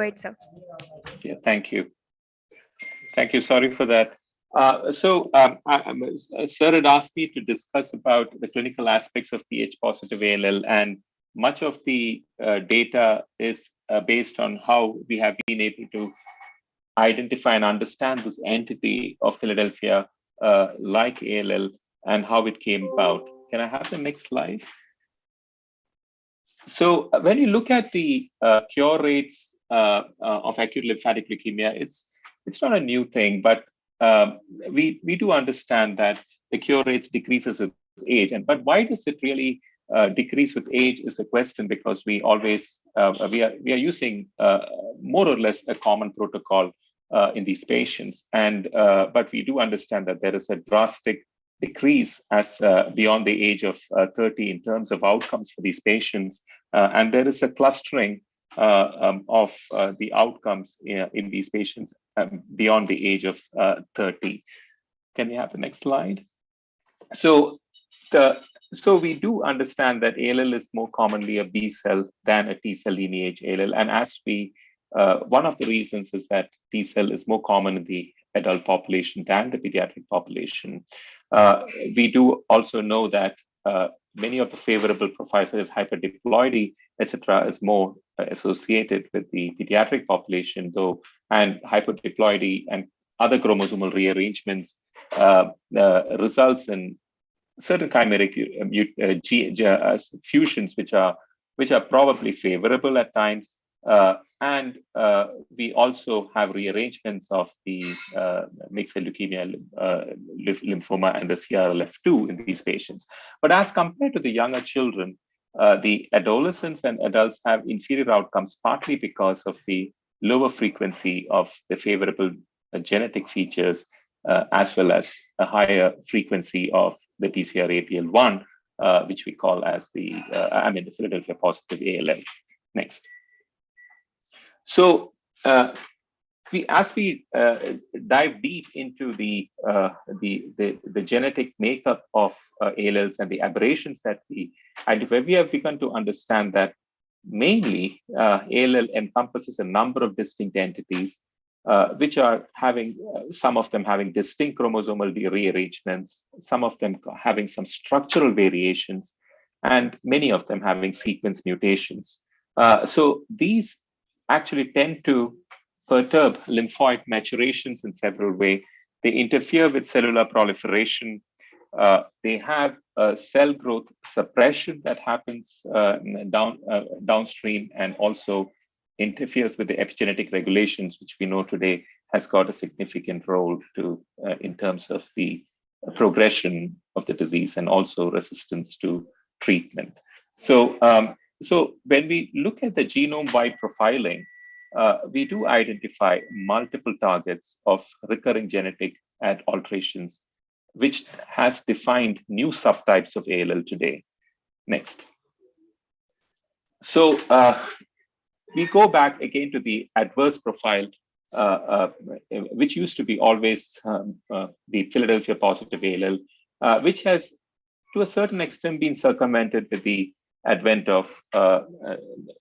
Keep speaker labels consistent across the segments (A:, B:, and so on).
A: ahead, sir.
B: Yeah, thank you. Thank you. Sorry for that. Sir had asked me to discuss about the clinical aspects of Ph-positive ALL, and much of the data is based on how we have been able to identify and understand this entity of Philadelphia like ALL and how it came about. Can I have the next slide? So when you look at the cure rates of acute lymphatic leukemia, it's not a new thing, but we do understand that the cure rates decreases with age. But why does it really decrease with age is a question, because we always we are using more or less a common protocol in these patients, but we do understand that there is a drastic decrease as beyond the age of 30 in terms of outcomes for these patients, and there is a clustering of the outcomes in these patients beyond the age of 30. Can we have the next slide? So we do understand that ALL is more commonly a B cell than a T cell lineage ALL, and as we one of the reasons is that T cell is more common in the adult population than the pediatric population. We do also know that many of the favorable profiles, such as hyperdiploidy, etc., is more associated with the pediatric population, though, and hyperdiploidy and other chromosomal rearrangements results in certain chimeric fusions, which are probably favorable at times. And we also have rearrangements of the mixed cell leukemia, lymphoma, and the CRLF2 in these patients. But as compared to the younger children, the adolescents and adults have inferior outcomes, partly because of the lower frequency of the favorable genetic features, as well as a higher frequency of the TCR-ABL1, which we call as the Philadelphia positive ALL. Next. So as we dive deep into the genetic makeup of ALLs and the aberrations that we identify, we have begun to understand that mainly ALL encompasses a number of distinct entities, which are having, some of them having distinct chromosomal rearrangements, some of them having some structural variations, and many of them having sequence mutations. So these actually tend to perturb lymphoid maturations in several ways. They interfere with cellular proliferation. They have cell growth suppression that happens downstream, and also interferes with the epigenetic regulations, which we know today has got a significant role to in terms of the progression of the disease and also resistance to treatment. So when we look at the genome-wide profiling, we do identify multiple targets of recurring genetic alterations, which has defined new subtypes of ALL today. Next. So we go back again to the adverse profile, which used to be always the Philadelphia positive ALL, which has to a certain extent been circumvented with the advent of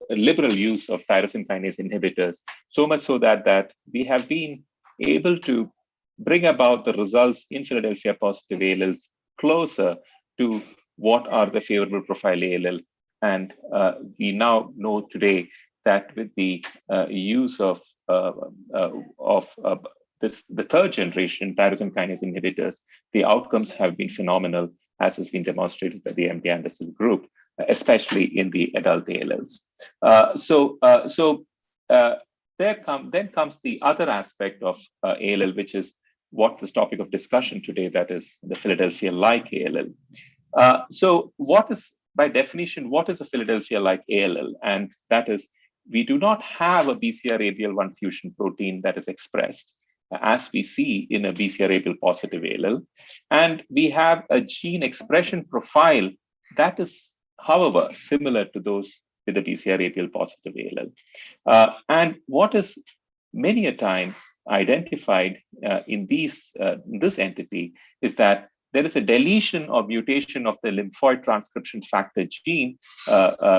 B: liberal use of tyrosine kinase inhibitors, so much so that we have been able to bring about the results in Philadelphia positive ALLs closer to what are the favorable profile ALL. And we now know today that with the use of the third generation tyrosine kinase inhibitors, the outcomes have been phenomenal, as has been demonstrated by the MD Anderson group, especially in the adult ALLs. Then comes the other aspect of ALL, which is what this topic of discussion today, that is the Philadelphia-like ALL. So what is, by definition, what is a Philadelphia-like ALL? And that is, we do not have a BCR-ABL1 fusion protein that is expressed, as we see in a BCR-ABL positive ALL. And we have a gene expression profile that is, however, similar to those with the BCR-ABL positive ALL. And what is many a time identified in this entity is that there is a deletion or mutation of the lymphoid transcription factor gene,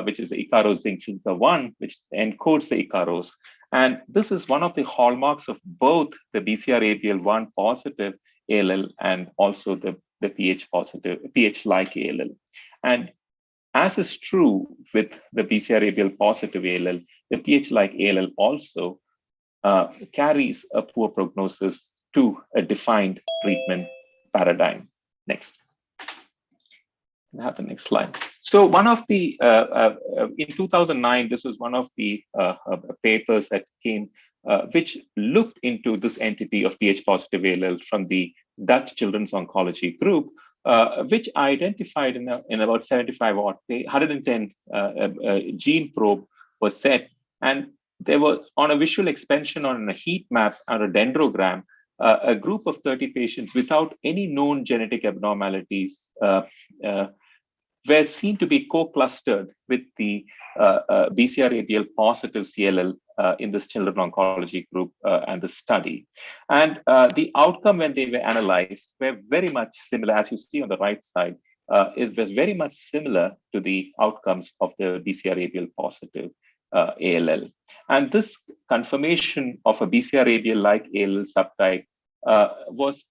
B: which is the Ikaros zinc finger 1, which encodes the Ikaros. And this is one of the hallmarks of both the BCR-ABL1 positive ALL and also the pH positive, pH-like ALL. And as is true with the BCR-ABL positive ALL, the pH-like ALL also carries a poor prognosis to a defined treatment paradigm. Next. I have the next slide. So one of the, in 2009, this was one of the papers that came, which looked into this entity of pH positive ALL from the Dutch Children's Oncology Group, which identified in about 75 or 110 gene probe was set. And there were, on a visual expansion on a heat map or a dendrogram, a group of 30 patients without any known genetic abnormalities were seen to be co-clustered with the BCR-ABL positive CLL in this children oncology group and the study. And the outcome when they were analyzed were very much similar, as you see on the right side. It was very much similar to the outcomes of the BCR-ABL positive ALL. And this confirmation of a BCR-ABL-like ALL subtype was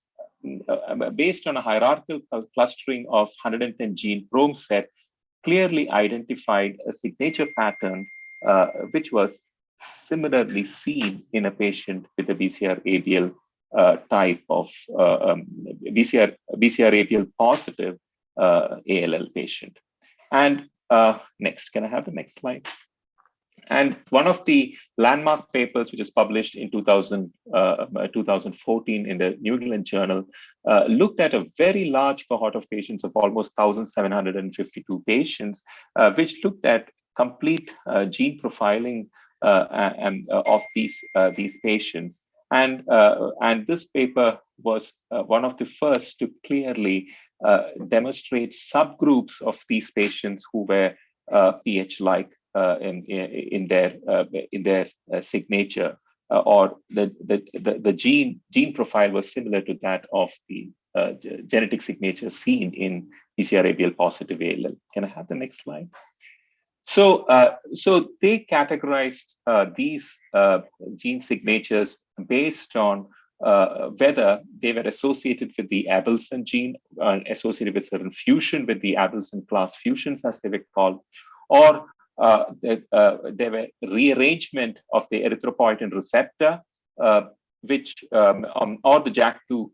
B: based on a hierarchical clustering of 110 gene probe set, clearly identified a signature pattern which was similarly seen in a patient with a BCR-ABL type of BCR-ABL positive ALL patient. And next, can I have the next slide? And one of the landmark papers, which is published in 2014 in the New England Journal, looked at a very large cohort of patients of almost 1,752 patients, which looked at complete gene profiling of these patients. And this paper was one of the first to clearly demonstrate subgroups of these patients who were pH-like in their signature, or the gene profile was similar to that of the genetic signature seen in BCR-ABL positive ALL. Can I have the next slide? So they categorized these gene signatures based on whether they were associated with the Abelson gene, associated with certain fusion with the Abelson class fusions, as they were called, or there were rearrangement of the erythropoietin receptor, which or the JAK2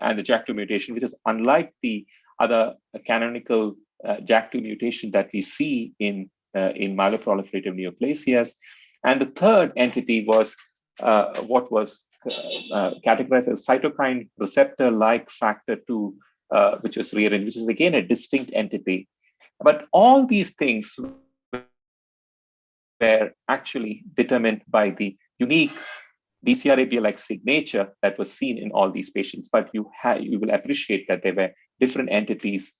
B: and the JAK2 mutation, which is unlike the other canonical JAK2 mutation that we see in myeloproliferative neoplasias. And the third entity was what was categorized as cytokine receptor-like factor 2, which was rearranged, which is again a distinct entity. But all these things were actually determined by the unique BCR-ABL-like signature that was seen in all these patients. But you will appreciate that there were different entities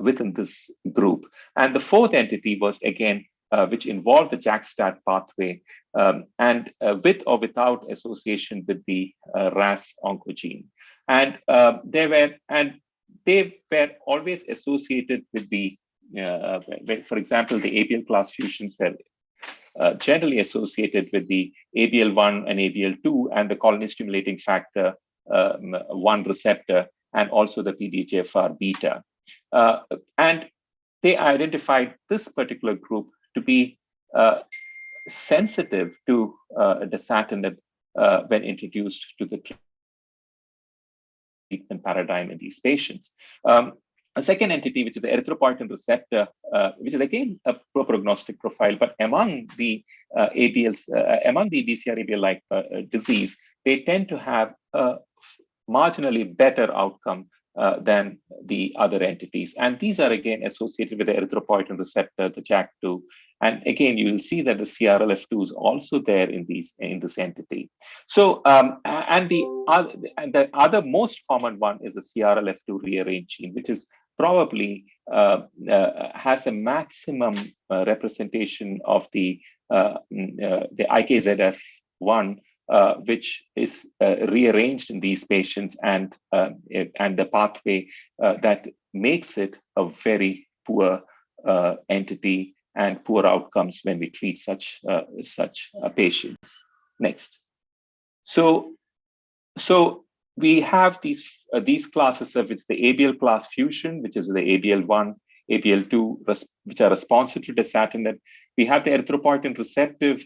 B: within this group. And the fourth entity was, again, which involved the JAK-STAT pathway, and with or without association with the RAS oncogene. And they were always associated with the, for example, the ABL class fusions were generally associated with the ABL1 and ABL2 and the colony stimulating factor 1 receptor, and also the PDGFR beta. And they identified this particular group to be sensitive to dasatinib when introduced to the treatment paradigm in these patients. A second entity, which is the erythropoietin receptor, which is again a poor prognostic profile, but among the among the BCR-ABL-like disease, they tend to have a marginally better outcome than the other entities. And these are again associated with the erythropoietin receptor, the JAK2. And again, you will see that the CRLF2 is also there in this entity. So, and the other most common one is the CRLF2 rearranged gene, which is probably has a maximum representation of the IKZF1, which is rearranged in these patients, and the pathway that makes it a very poor entity and poor outcomes when we treat such patients. Next. So we have these classes of which the ABL class fusion, which is the ABL1, ABL2, which are responsive to dasatinib. We have the erythropoietin receptor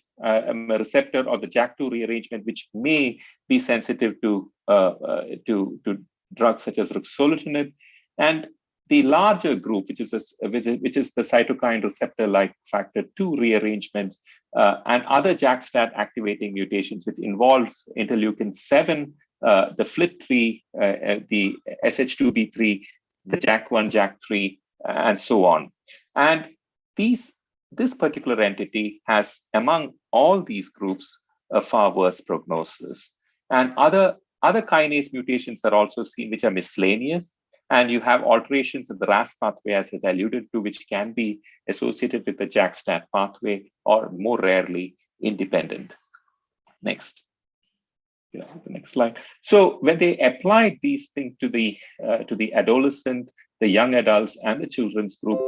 B: or the JAK2 rearrangement, which may be sensitive to drugs such as ruxolitinib, and the larger group, which is the cytokine receptor like factor 2 rearrangements and other JAK-STAT activating mutations, which involves interleukin 7, the FLT3, the SH2B3, the JAK1, JAK3, and so on. And this particular entity has, among all these groups, a far worse prognosis. And other kinase mutations are also seen, which are miscellaneous. And you have alterations in the RAS pathway, as I alluded to, which can be associated with the JAK-STAT pathway or more rarely independent. Next. The next slide. So when they applied these things to the adolescent, the young adults, and the children's group,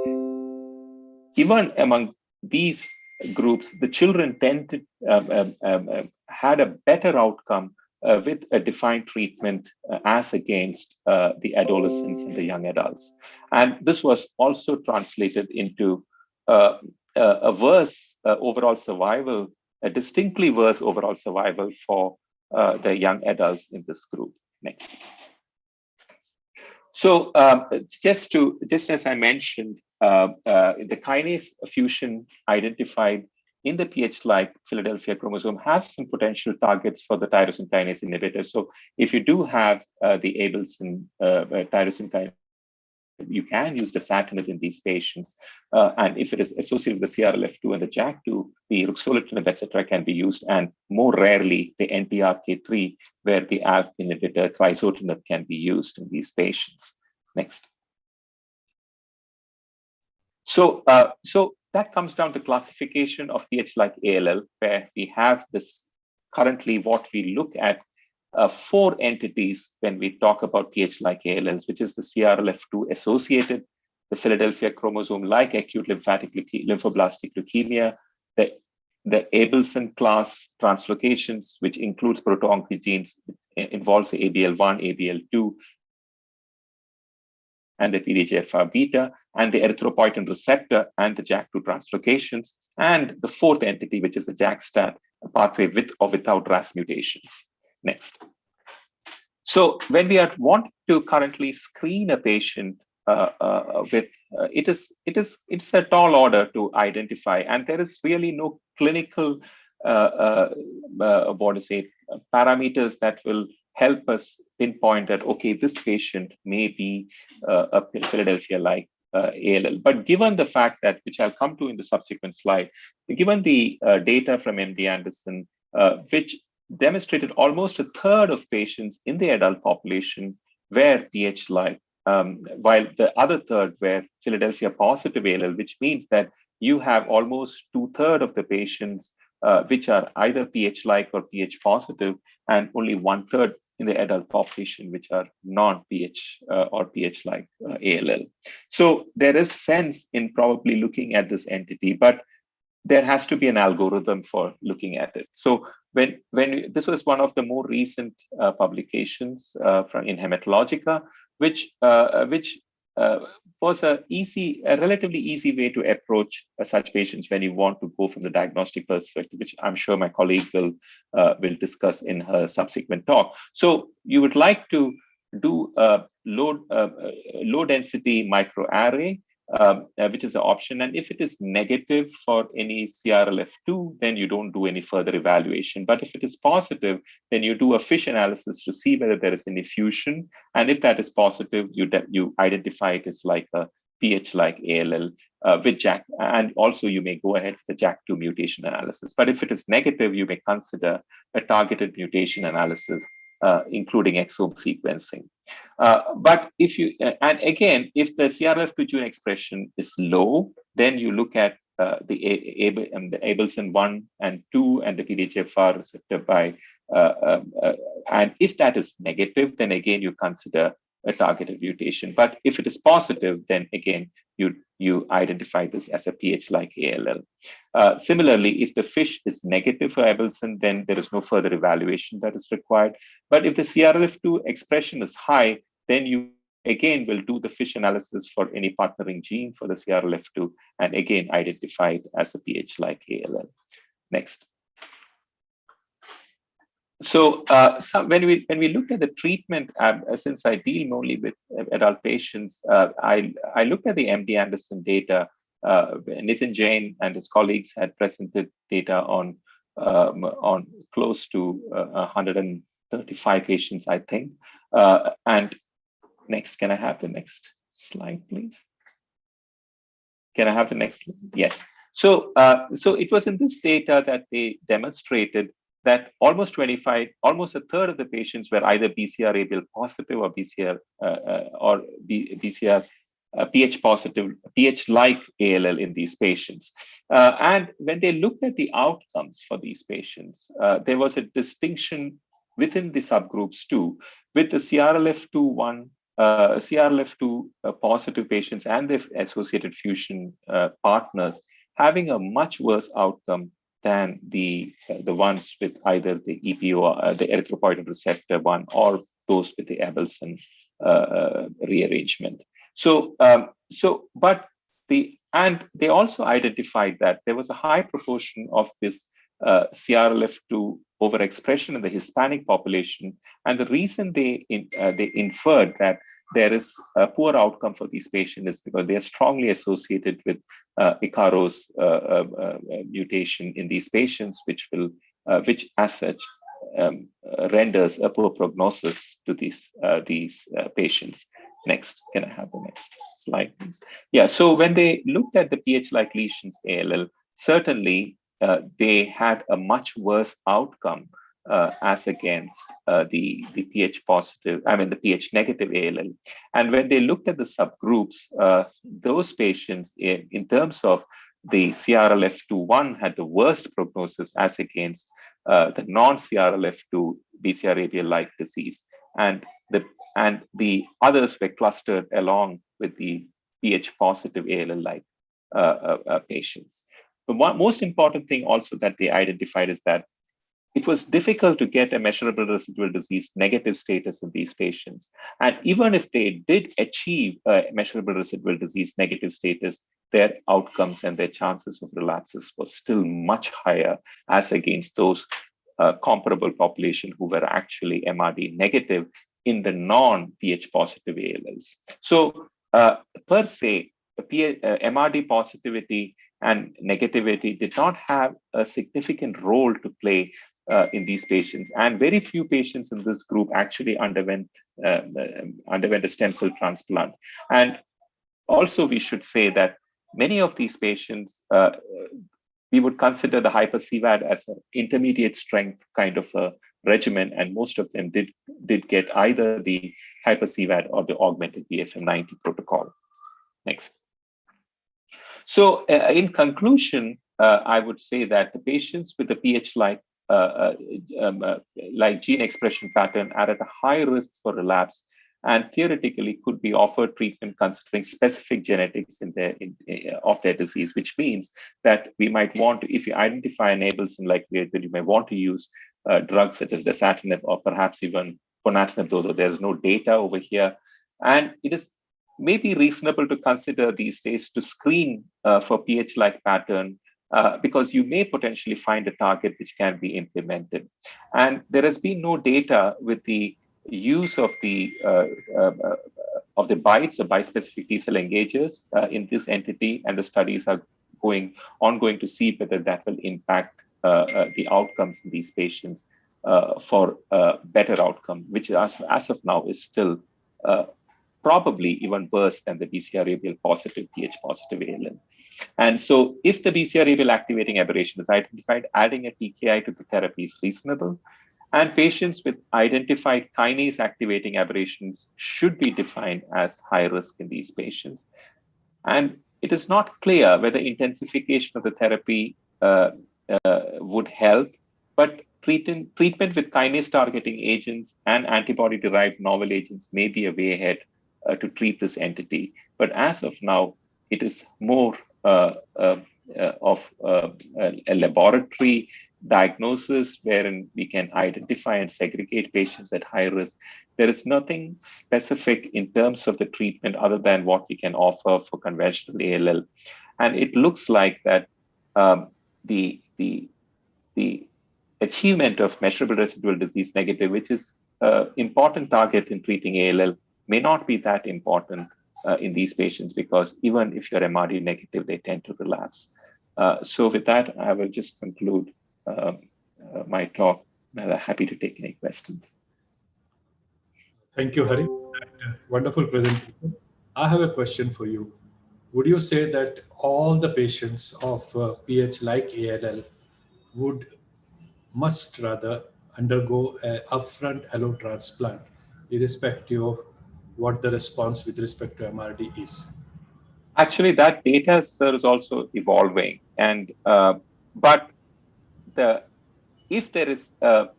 B: even among these groups, the children tended had a better outcome with a defined treatment as against the adolescents and the young adults. And this was also translated into a worse overall survival, a distinctly worse overall survival for the young adults in this group. Next. So just as I mentioned, the kinase fusion identified in the PH-like Philadelphia chromosome have some potential targets for the tyrosine kinase inhibitor. So if you do have the Abelson tyrosine kinase, you can use dasatinib in these patients. And if it is associated with the CRLF2 and the JAK2, the ruxolitinib, etc., can be used. And more rarely, the NTRK3, where the ALK inhibitor crizotinib can be used in these patients. Next. So that comes down to classification of PH-like ALL, where we have this currently what we look at 4 entities when we talk about PH-like ALLs, which is the CRLF2 associated, the Philadelphia chromosome like acute lymphoblastic leukemia, the Abelson class translocations, which includes proto-oncogenes, involves the ABL1, ABL2, and the PDGFR beta, and the erythropoietin receptor and the JAK2 translocations, and the 4th entity, which is the JAK-STAT pathway with or without RAS mutations. Next. So when we are wanting to currently screen a patient with, it's a tall order to identify, and there is really no clinical, parameters that will help us pinpoint that, okay, this patient may be a Philadelphia-like ALL. But given the fact that, which I'll come to in the subsequent slide, given the data from MD Anderson, which demonstrated almost a third of patients in the adult population were PH-like, while the other third were Philadelphia positive ALL, which means that you have almost 2/3 of the patients which are either PH-like or PH positive, and only 1/3 in the adult population which are non-PH or PH-like ALL. So there is sense in probably looking at this entity, but there has to be an algorithm for looking at it. So when this was one of the more recent publications in Hematologica, which was a relatively easy way to approach such patients when you want to go from the diagnostic perspective, which I'm sure my colleague will discuss in her subsequent talk. So you would like to do a low density microarray, which is the option. And if it is negative for any CRLF2, then you don't do any further evaluation. But if it is positive, then you do a FISH analysis to see whether there is any fusion. And if that is positive, you identify it as like a PH-like ALL with JAK. And also you may go ahead with the JAK2 mutation analysis. But if it is negative, you may consider a targeted mutation analysis, including exome sequencing. But if you, and again, if the CRF2 gene expression is low, then you look at the Abelson 1 and 2 and the PDGFR receptor by, and if that is negative, then again, you consider a targeted mutation. But if it is positive, then again, you identify this as a PH-like ALL. Similarly, if the FISH is negative for Abelson, then there is no further evaluation that is required. But if the CRLF2 expression is high, then you again will do the FISH analysis for any partnering gene for the CRLF2 and again identify it as a PH-like ALL. Next. So, when we looked at the treatment, since I deal only with adult patients, I looked at the MD Anderson data. Nitin Jain and his colleagues had presented data on close to 135 patients, I think. And next, can I have the next slide, please? Can I have the next slide? Yes. So, so it was in this data that they demonstrated that almost a third of the patients were either BCR-ABL positive or BCR pH positive, pH-like ALL in these patients. And when they looked at the outcomes for these patients, there was a distinction within the subgroups too, with the CRLF2 positive patients and the associated fusion partners having a much worse outcome than the ones with either the EPO, the erythropoietin receptor 1, or those with the Abelson rearrangement. So, and they also identified that there was a high proportion of this CRLF2 overexpression in the Hispanic population, and the reason they inferred that there is a poor outcome for these patients is because they are strongly associated with Icaro's mutation in these patients, which as such renders a poor prognosis to these patients. Next, can I have the next slide, please? Yeah, so when they looked at the PH-like lesions ALL, certainly they had a much worse outcome as against the pH positive, the pH negative ALL. And when they looked at the subgroups, those patients in terms of the CRLF2-1 had the worst prognosis as against the non-CRLF2 BCR-ABL-like disease. And the others were clustered along with the pH positive ALL-like patients. The most important thing also that they identified is that it was difficult to get a measurable residual disease negative status in these patients. And even if they did achieve a measurable residual disease negative status, their outcomes and their chances of relapses were still much higher as against those comparable population who were actually MRD negative in the non-pH positive ALLs. So per se, MRD positivity and negativity did not have a significant role to play in these patients, and very few patients in this group actually underwent a stem cell transplant. And also, we should say that many of these patients, we would consider the hyper-CVAD as an intermediate strength kind of a regimen, and most of them did get either the hyper-CVAD or the augmented BFM90 protocol. Next. So, in conclusion, I would say that the patients with the pH-like gene expression pattern are at a high risk for relapse, and theoretically could be offered treatment considering specific genetics of their disease, which means that we might want to, if you identify an Abelson like that, you may want to use drugs such as dasatinib or perhaps even ponatinib, though there's no data over here. And it is maybe reasonable to consider these days to screen for pH-like pattern because you may potentially find a target which can be implemented. And there has been no data with the use of the BiTEs, the bispecific T-cell engagers in this entity, and the studies are ongoing to see whether that will impact the outcomes in these patients for better outcome, which as of now is still probably even worse than the BCR-ABL positive, pH positive ALL. And so if the BCR-ABL activating aberration is identified, adding a TKI to the therapy is reasonable. And patients with identified kinase activating aberrations should be defined as high risk in these patients. And it is not clear whether intensification of the therapy would help, but treatment with kinase targeting agents and antibody-derived novel agents may be a way ahead to treat this entity. But as of now, it is more of a laboratory diagnosis wherein we can identify and segregate patients at high risk. There is nothing specific in terms of the treatment other than what we can offer for conventional ALL. And it looks like that the achievement of measurable residual disease negative, which is an important target in treating ALL, may not be that important in these patients, because even if you're MRD negative, they tend to relapse. So with that, I will just conclude my talk. I'm happy to take any questions.
A: Thank you, Hari. Wonderful presentation. I have a question for you. Would you say that all the patients of PH like ALL must rather undergo an upfront allo transplant, irrespective of what the response with respect to MRD is?
B: Actually, that data, sir, is also evolving, and but if there is a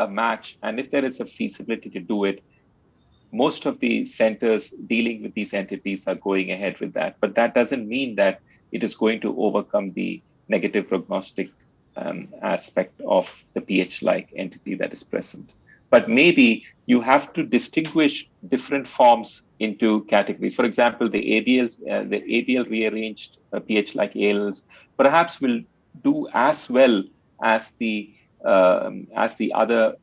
B: match and if there is a feasibility to do it, most of the centers dealing with these entities are going ahead with that. But that doesn't mean that it is going to overcome the negative prognostic aspect of the PH-like entity that is present. But maybe you have to distinguish different forms into categories. For example, the ABL rearranged PH-like ALLs perhaps will do as well as the other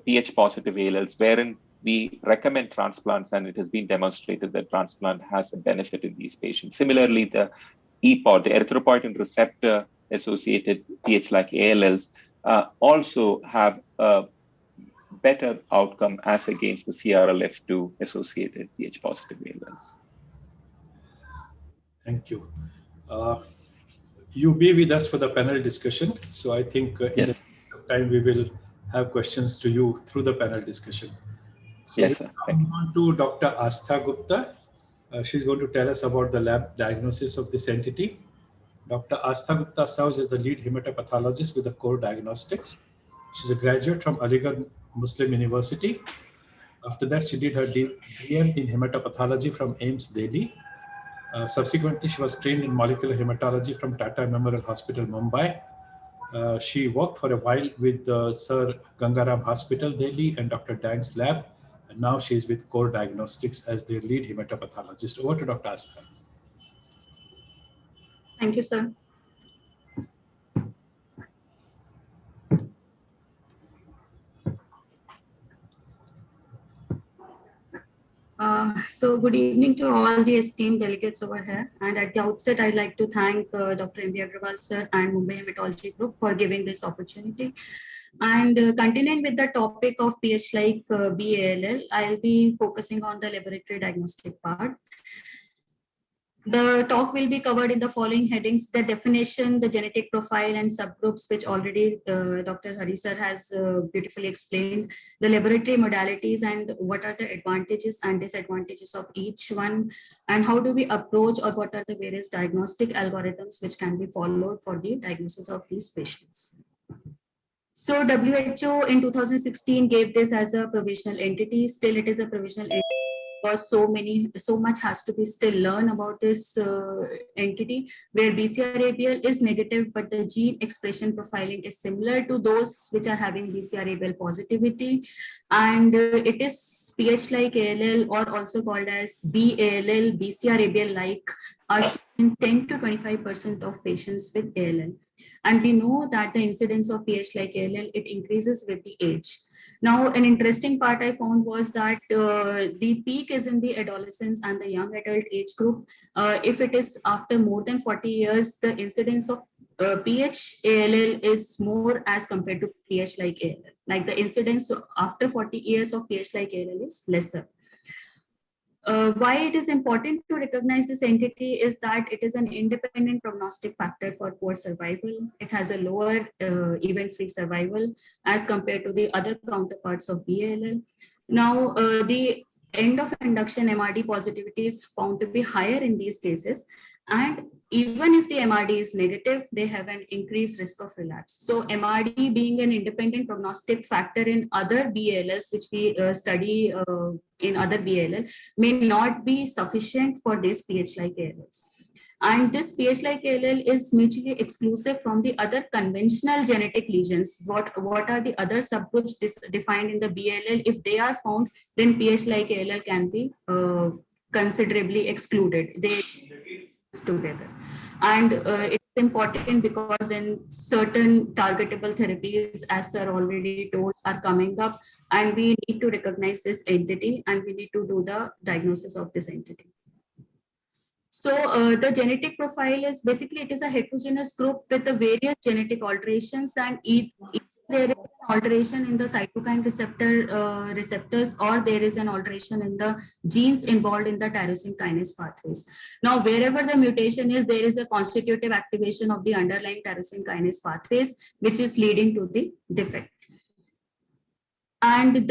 B: PH-positive ALLs, wherein we recommend transplants, and it has been demonstrated that transplant has a benefit in these patients. Similarly, the EPOD, the erythropoietin receptor associated PH-like ALLs, also have a better outcome as against the CRLF2 associated PH-positive ALLs.
A: Thank you. You be with us for the panel discussion. So I think in the time we will have questions to you through the panel discussion. So
B: yes, sir.
A: We'll move on to Dr. Aastha Gupta. She's going to tell us about the lab diagnosis of this entity. Dr. Aastha Gupta serves as the lead hematopathologist with the core diagnostics. She's a graduate from Aligarh Muslim University. After that, she did her DM in hematopathology from AIMS Delhi. Subsequently, she was trained in molecular hematology from Tata Memorial Hospital, Mumbai. She worked for a while with Sir Gangaram Hospital, Delhi, and Dr. Dang's lab. And now she is with Core Diagnostics as their lead hematopathologist. Over to Dr. Aastha.
C: Thank you, sir. So good evening to all the esteemed delegates over here. And at the outset, I'd like to thank Dr. M.B. Agarwal, sir, and Mumbai Hematology Group for giving this opportunity. And continuing with the topic of PH-like BALL, I'll be focusing on the laboratory diagnostic part. The talk will be covered in the following headings: the definition, the genetic profile and subgroups, which already Dr. Hari sir has beautifully explained, the laboratory modalities and what are the advantages and disadvantages of each one, and how do we approach, or what are the various diagnostic algorithms which can be followed for the diagnosis of these patients. So WHO in 2016 gave this as a provisional entity. Still, it is a provisional entity because so much has to be still learned about this entity, where BCR-ABL is negative, but the gene expression profiling is similar to those which are having BCR-ABL positivity, and it is PH-like ALL, or also called as BALL, BCR-ABL-like, are in 10 to 25% of patients with ALL. And we know that the incidence of PH-like ALL, it increases with the age. Now, an interesting part I found was that the peak is in the adolescents and the young adult age group. If it is after more than 40 years, the incidence of PH-ALL is more as compared to PH-like ALL. Like the incidence after 40 years of PH-like ALL is lesser. Why it is important to recognize this entity is that it is an independent prognostic factor for poor survival. It has a lower event-free survival as compared to the other counterparts of BALL. Now, the end of induction MRD positivity is found to be higher in these cases, And even if the MRD is negative, they have an increased risk of relapse. So MRD being an independent prognostic factor in other BLs, which we study in other BLL, may not be sufficient for this PH-like ALLs. And this PH-like ALL is mutually exclusive from the other conventional genetic lesions. What are the other subgroups defined in the BLL? If they are found, then PH-like ALL can be considerably excluded. They together. And it's important because then certain targetable therapies, as sir already told, are coming up, and we need to recognize this entity and we need to do the diagnosis of this entity. So the genetic profile is basically, it is a heterogeneous group with the various genetic alterations, and there is an alteration in the cytokine receptors, or there is an alteration in the genes involved in the tyrosine kinase pathways. Now, wherever the mutation is, there is a constitutive activation of the underlying tyrosine kinase pathways, which is leading to the defect. And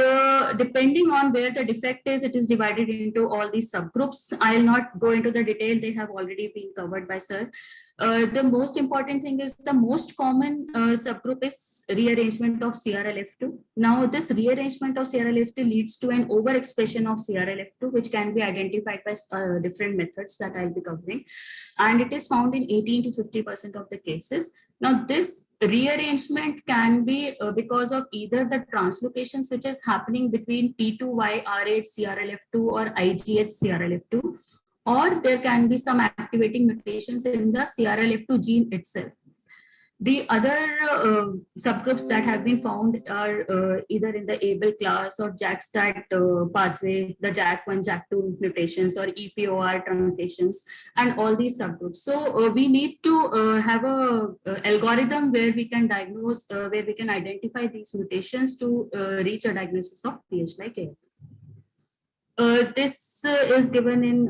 C: depending on where the defect is, it is divided into all these subgroups. I'll not go into the detail, they have already been covered by sir. The most important thing is the most common subgroup is rearrangement of CRLF2. Now, this rearrangement of CRLF2 leads to an overexpression of CRLF2, which can be identified by different methods that I'll be covering. And it is found in 18 to 50% of the cases. Now, this rearrangement can be because of either the translocations which is happening between P2YR8 CRLF2 or IGH CRLF2, or there can be some activating mutations in the CRLF2 gene itself. The other subgroups that have been found are either in the ABL class or JAK-STAT pathway, the JAK1, JAK2 mutations, or EPOR truncations, and all these subgroups. So we need to have a algorithm where we can diagnose, where we can identify these mutations to reach a diagnosis of PH-like ALL. This is given in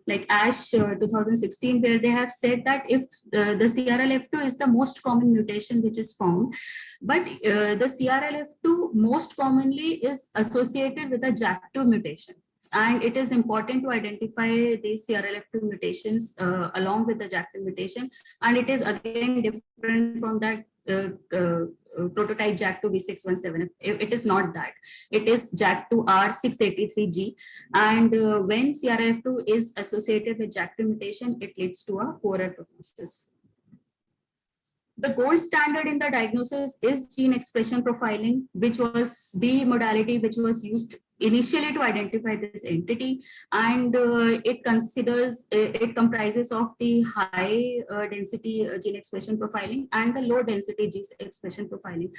C: like ASH 2016, where they have said that if the CRLF2 is the most common mutation which is found, but the CRLF2 most commonly is associated with a JAK2 mutation. And it is important to identify these CRLF2 mutations along with the JAK2 mutation. And it is again different from that prototype JAK2 V617. It is not that. It is JAK2R683G. And when CRLF2 is associated with JAK2 mutation, it leads to a poorer prognosis. The gold standard in the diagnosis is gene expression profiling, which was the modality which was used initially to identify this entity, and it comprises of the high density gene expression profiling and the low density gene expression profiling.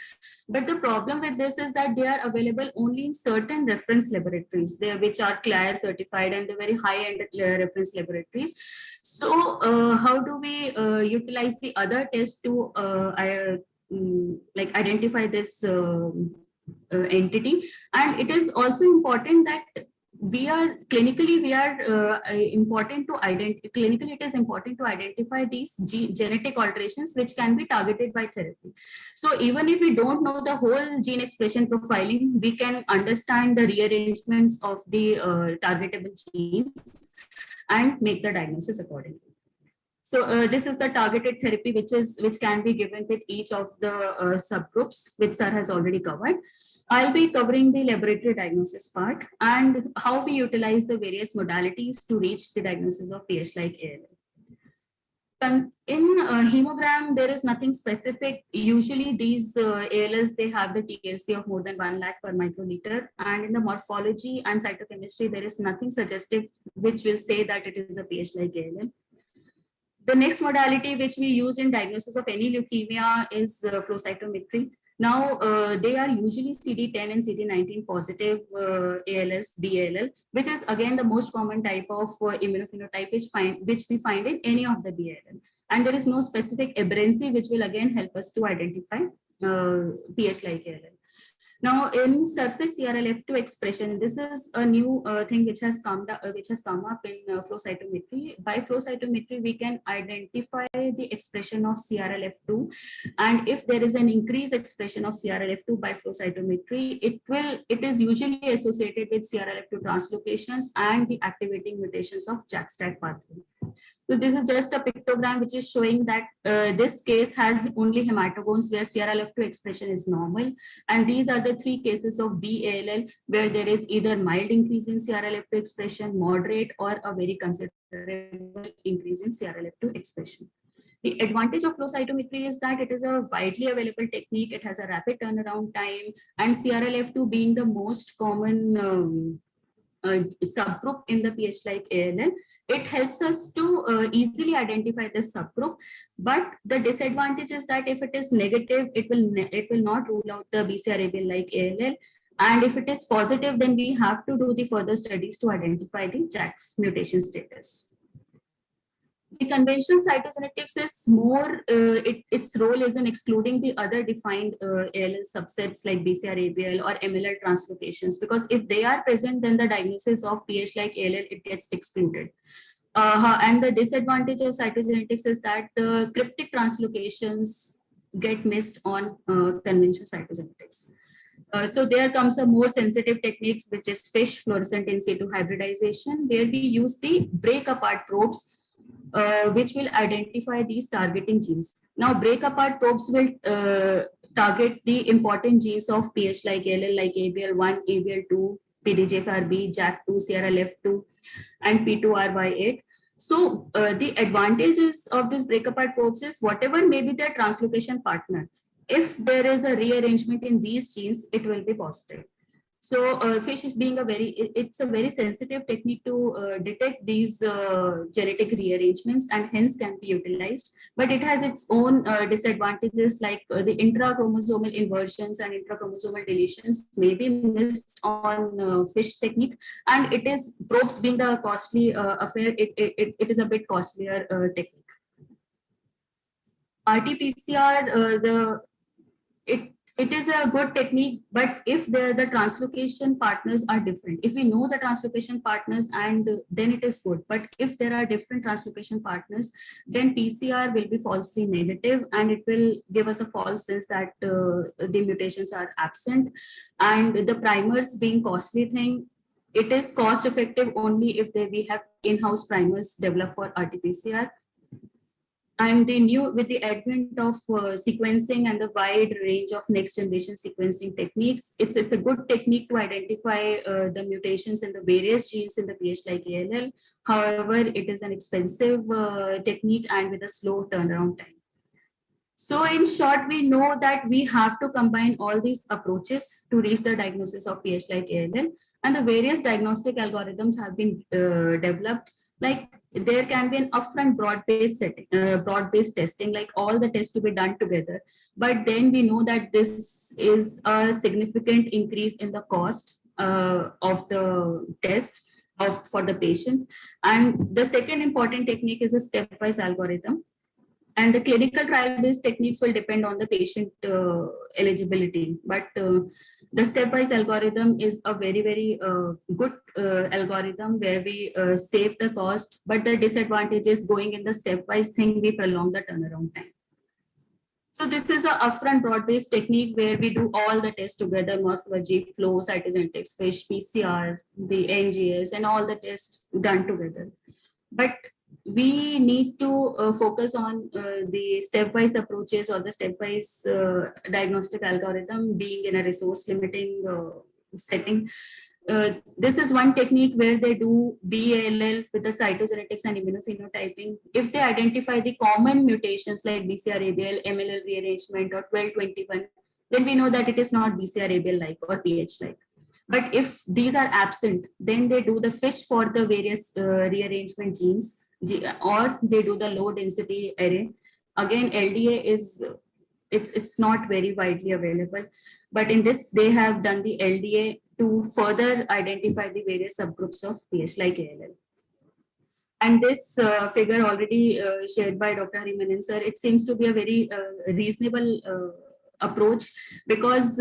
C: But the problem with this is that they are available only in certain reference laboratories, which are CLIA certified and the very high-end reference laboratories. So how do we utilize the other tests to like identify this entity? And it is also important that clinically it is important to identify these genetic alterations which can be targeted by therapy. So even if we don't know the whole gene expression profiling, we can understand the rearrangements of the targetable genes and make the diagnosis accordingly. So this is the targeted therapy which can be given with each of the subgroups, which sir has already covered. I'll be covering the laboratory diagnosis part and how we utilize the various modalities to reach the diagnosis of PH-like ALL. In hemogram, there is nothing specific. Usually these ALLs, they have the TLC of more than 1 lakh per microliter. And in the morphology and cytochemistry, there is nothing suggestive which will say that it is a PH-like ALL. The next modality which we use in diagnosis of any leukemia is flow cytometry. Now, they are usually CD10 and CD19 positive ALS, BALL, which is again the most common type of immunophenotype which we find in any of the BALL. And there is no specific aberrancy which will again help us to identify PH-like ALL. Now, in surface CRLF2 expression, this is a new thing which has come up in flow cytometry. By flow cytometry, we can identify the expression of CRLF2, and if there is an increased expression of CRLF2 by flow cytometry, it is usually associated with CRLF2 translocations and the activating mutations of JAK-STAT pathway. So this is just a pictogram which is showing that this case has only hematogones where CRLF2 expression is normal. And these are the 3 cases of BALL where there is either mild increase in CRLF2 expression, moderate, or a very considerable increase in CRLF2 expression. The advantage of flow cytometry is that it is a widely available technique. It has a rapid turnaround time, and CRLF2 being the most common subgroup in the PH-like ALL, it helps us to easily identify this subgroup. But the disadvantage is that if it is negative, it will not rule out the BCR-ABL-like ALL. And if it is positive, then we have to do the further studies to identify the JAK's mutation status. The conventional cytogenetics is more, its role is in excluding the other defined ALL subsets like BCR-ABL or MLL translocations, because if they are present, then the diagnosis of PH-like ALL, it gets excluded. And the disadvantage of cytogenetics is that the cryptic translocations get missed on conventional cytogenetics. So there comes a more sensitive techniques, which is FISH, fluorescent in situ hybridization, where we use the break apart probes which will identify these targeting genes. Now, break apart probes will target the important genes of PH-like ALL like ABL1, ABL2, PDGFRB, JAK2, CRLF2, and P2RY8. So the advantages of this break apart probes is whatever may be their translocation partner, if there is a rearrangement in these genes, it will be positive. So FISH is being it's a very sensitive technique to detect these genetic rearrangements, and hence can be utilized. But it has its own disadvantages, like the intrachromosomal inversions and intrachromosomal deletions may be missed on FISH technique. And it is, probes being the costly affair, it is a bit costlier technique. RT-PCR, it is a good technique, but if the translocation partners are different, if we know the translocation partners, and then it is good. But if there are different translocation partners, then PCR will be falsely negative, and it will give us a false sense that the mutations are absent. And the primers being costly thing, it is cost effective only if we have in-house primers developed for RT-PCR. And with the advent of sequencing and the wide range of next generation sequencing techniques, it's a good technique to identify the mutations in the various genes in the PH-like ALL. However, it is an expensive technique and with a slow turnaround time. So in short, we know that we have to combine all these approaches to reach the diagnosis of PH-like ALL, and the various diagnostic algorithms have been developed. Like there can be an upfront broad-based setting, broad-based testing, like all the tests to be done together. But then we know that this is a significant increase in the cost of the test for the patient. And the second important technique is a stepwise algorithm. And the clinical trial-based techniques will depend on the patient eligibility. But the stepwise algorithm is a very, very good algorithm where we save the cost. But the disadvantage is going in the stepwise thing, we prolong the turnaround time. So this is an upfront broad-based technique where we do all the tests together: morphology, flow, cytogenetics, FISH, PCR, the NGS, and all the tests done together. But we need to focus on the stepwise approaches or the stepwise diagnostic algorithm being in a resource limiting setting. This is one technique where they do BALL with the cytogenetics and immunophenotyping. If they identify the common mutations like BCR-ABL, MLL rearrangement, or 1221, then we know that it is not BCR-ABL-like or PH-like. But if these are absent, then they do the FISH for the various rearrangement genes, or they do the low density array. Again, LDA is, it's not very widely available, but in this they have done the LDA to further identify the various subgroups of PH-like ALL. And this figure already shared by Dr. Menon sir, it seems to be a very reasonable approach, because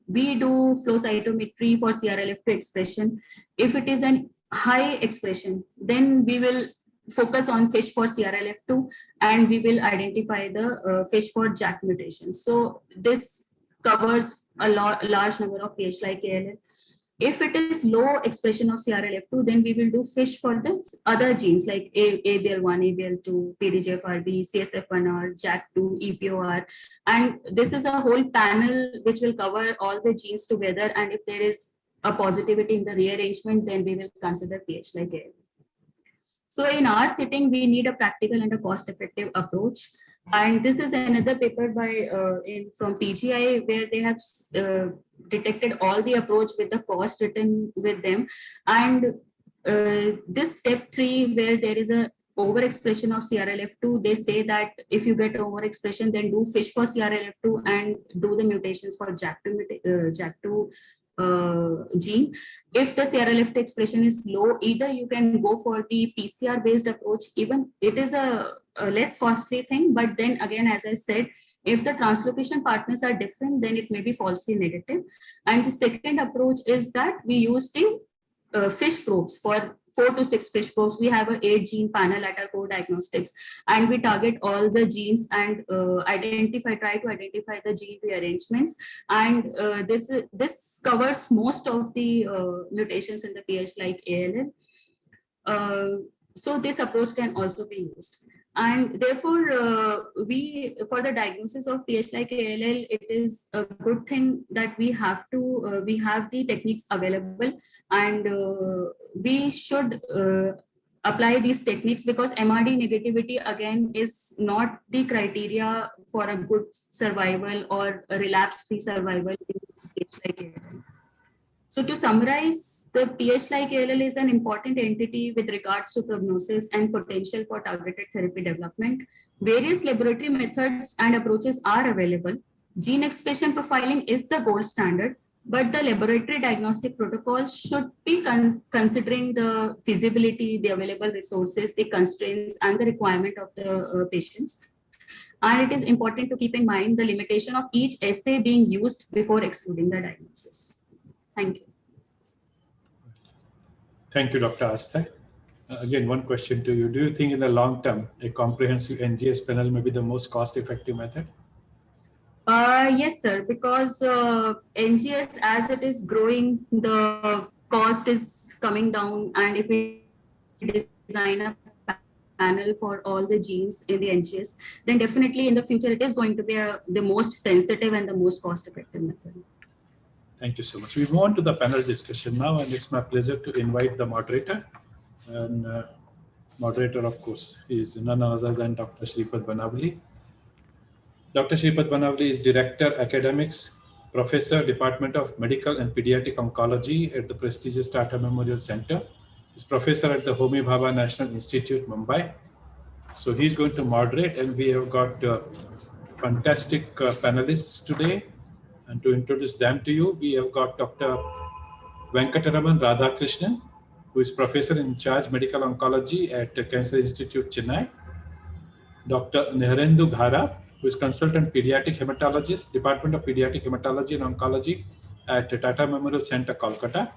C: we do flow cytometry for CRLF2 expression. If it is an high expression, then we will focus on FISH for CRLF2, and we will identify the FISH for JAK mutations. So this covers a large number of PH-like ALL. If it is low expression of CRLF2, then we will do FISH for the other genes like ABL1, ABL2, PDGFRB, CSF1R, JAK2, EPOR. And this is a whole panel which will cover all the genes together. And if there is a positivity in the rearrangement, then we will consider pH like AL. So in our setting, we need a practical and a cost-effective approach. And this is another paper by from PGI where they have detected all the approach with the cost written with them. And this step 3, where there is a overexpression of CRLF2, they say that if you get overexpression, then do FISH for CRLF2 and do the mutations for JAK2 gene. If the CRLF2 expression is low, either you can go for the PCR based approach. Even it is a less costly thing, but then again, as I said, if the translocation partners are different, then it may be falsely negative. And the second approach is that we use the FISH probes. For 4 to 6 FISH probes, we have an 8 gene panel at our core diagnostics, and we target all the genes and try to identify the gene rearrangements. And this covers most of the mutations in the pH like ALL. So this approach can also be used. And therefore, for the diagnosis of pH like ALL, it is a good thing that we have the techniques available, and we should apply these techniques, because MRD negativity again is not the criteria for a good survival or a relapse-free survival in pH like ALL. So to summarize, the pH like ALL is an important entity with regards to prognosis and potential for targeted therapy development. Various laboratory methods and approaches are available. Gene expression profiling is the gold standard, but the laboratory diagnostic protocols should be considering the feasibility, the available resources, the constraints, and the requirement of the patients. And it is important to keep in mind the limitation of each assay being used before excluding the diagnosis. Thank you.
A: Thank you, Dr. Aastha. Again, one question to you. Do you think in the long term, a comprehensive NGS panel may be the most cost-effective method?
C: Yes, sir, because NGS, as it is growing, the cost is coming down. And if we design a panel for all the genes in the NGS, then definitely in the future, it is going to be the most sensitive and the most cost-effective method.
A: Thank you so much. We move on to the panel discussion now, and it's my pleasure to invite the moderator. And moderator, of course, is none other than Dr. Shripad Banavali. Dr. Shripad Banavali is Director, Academics, Professor, Department of Medical and Pediatric Oncology at the prestigious Tata Memorial Center. He's Professor at the Homi Bhabha National Institute, Mumbai. So he's going to moderate, and we have got fantastic panelists today. And to introduce them to you, we have got Dr. Venkataraman Radhakrishnan, who is Professor in Charge Medical Oncology at Cancer Institute, Chennai. Dr. Neharendu Ghara, who is Consultant Pediatric Hematologist, Department of Pediatric Hematology and Oncology at Tata Memorial Center, Kolkata.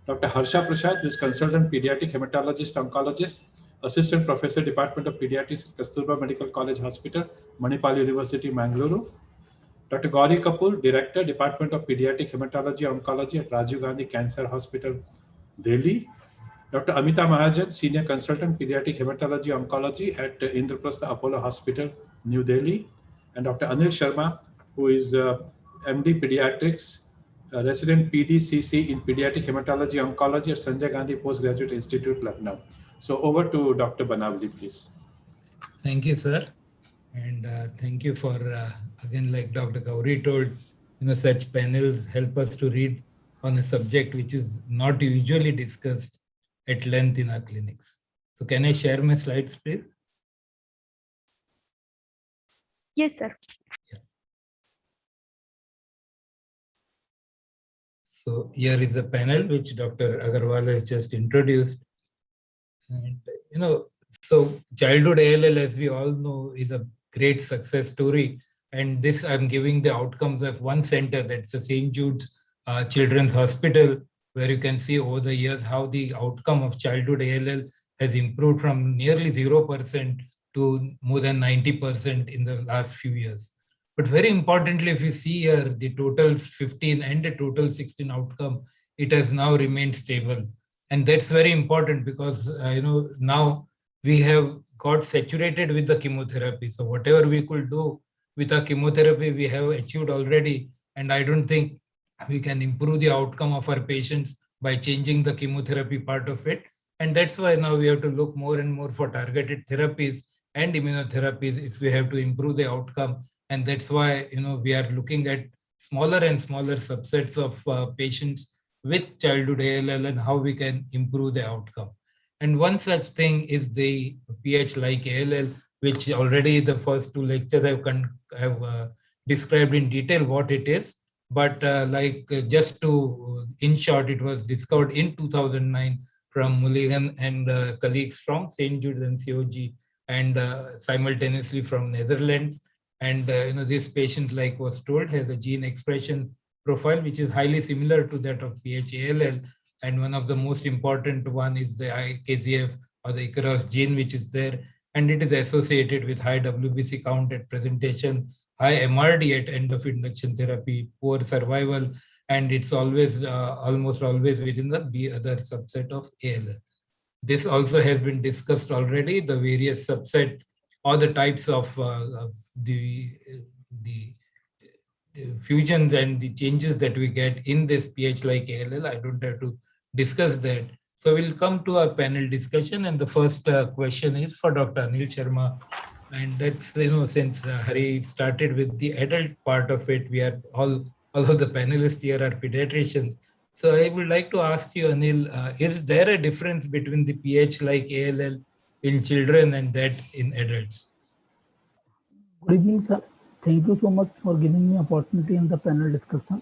A: Dr. Harsha Prasad, who is Consultant Pediatric Hematologist, Oncologist, Assistant Professor, Department of Pediatrics, Kasturba Medical College Hospital, Manipal University, Bengaluru. Dr. Gauri Kapoor, Director, Department of Pediatric Hematology Oncology at Rajiv Gandhi Cancer Hospital, Delhi. Dr. Amita Mahajan, Senior Consultant, Pediatric Hematology Oncology at Indraprastha Apollo Hospital, New Delhi. And Dr. Anil Sharma, who is MD Pediatrics, Resident PDCC in Pediatric Hematology Oncology at Sanjay Gandhi Postgraduate Institute, Lucknow. So over to Dr. Banavali, please.
D: Thank you, sir. And thank you for, again, like Dr. Gauri told, such panels help us to read on a subject which is not usually discussed at length in our clinics. So can I share my slides, please?
E: Yes, sir.
D: Yeah. So here is a panel which Dr. Agarwal has just introduced. And, so childhood ALL, as we all know, is a great success story. And this, I'm giving the outcomes of one center, that's the St. Jude's Children's Hospital, where you can see over the years how the outcome of childhood ALL has improved from nearly 0% to more than 90% in the last few years. But very importantly, if you see here, the total 15 and the total 16 outcome it has now remained stable. And that's very important because, now we have got saturated with the chemotherapy. So whatever we could do with a chemotherapy, we have achieved already. And I don't think we can improve the outcome of our patients by changing the chemotherapy part of it. And that's why now we have to look more and more for targeted therapies and immunotherapies if we have to improve the outcome. And that's why, we are looking at smaller and smaller subsets of patients with childhood ALL and how we can improve the outcome. And one such thing is the PH-like ALL, which already the first two lectures have described in detail what it is. But just to, in short, it was discovered in 2009 from Mulligan and colleagues from St. Jude's and COG, and simultaneously from Netherlands. And this patient, like was told, has a gene expression profile which is highly similar to that of PH-ALL. And one of the most important one is the IKZF or the Icarus gene, which is there, and it is associated with high WBC count at presentation, high MRD at end of induction therapy, poor survival, and it's always almost always within the other subset of ALL. This also has been discussed already, the various subsets or the types of the fusions and the changes that we get in this PH-like ALL. I don't have to discuss that. So we'll come to our panel discussion, and the first question is for Dr. Anil Sharma. And that's, since Hari started with the adult part of it, we are all of the panelists here are pediatricians. So I would like to ask you, Anil, is there a difference between the PH-like ALL in children and that in adults?
F: Good evening, sir. Thank you so much for giving me opportunity in the panel discussion.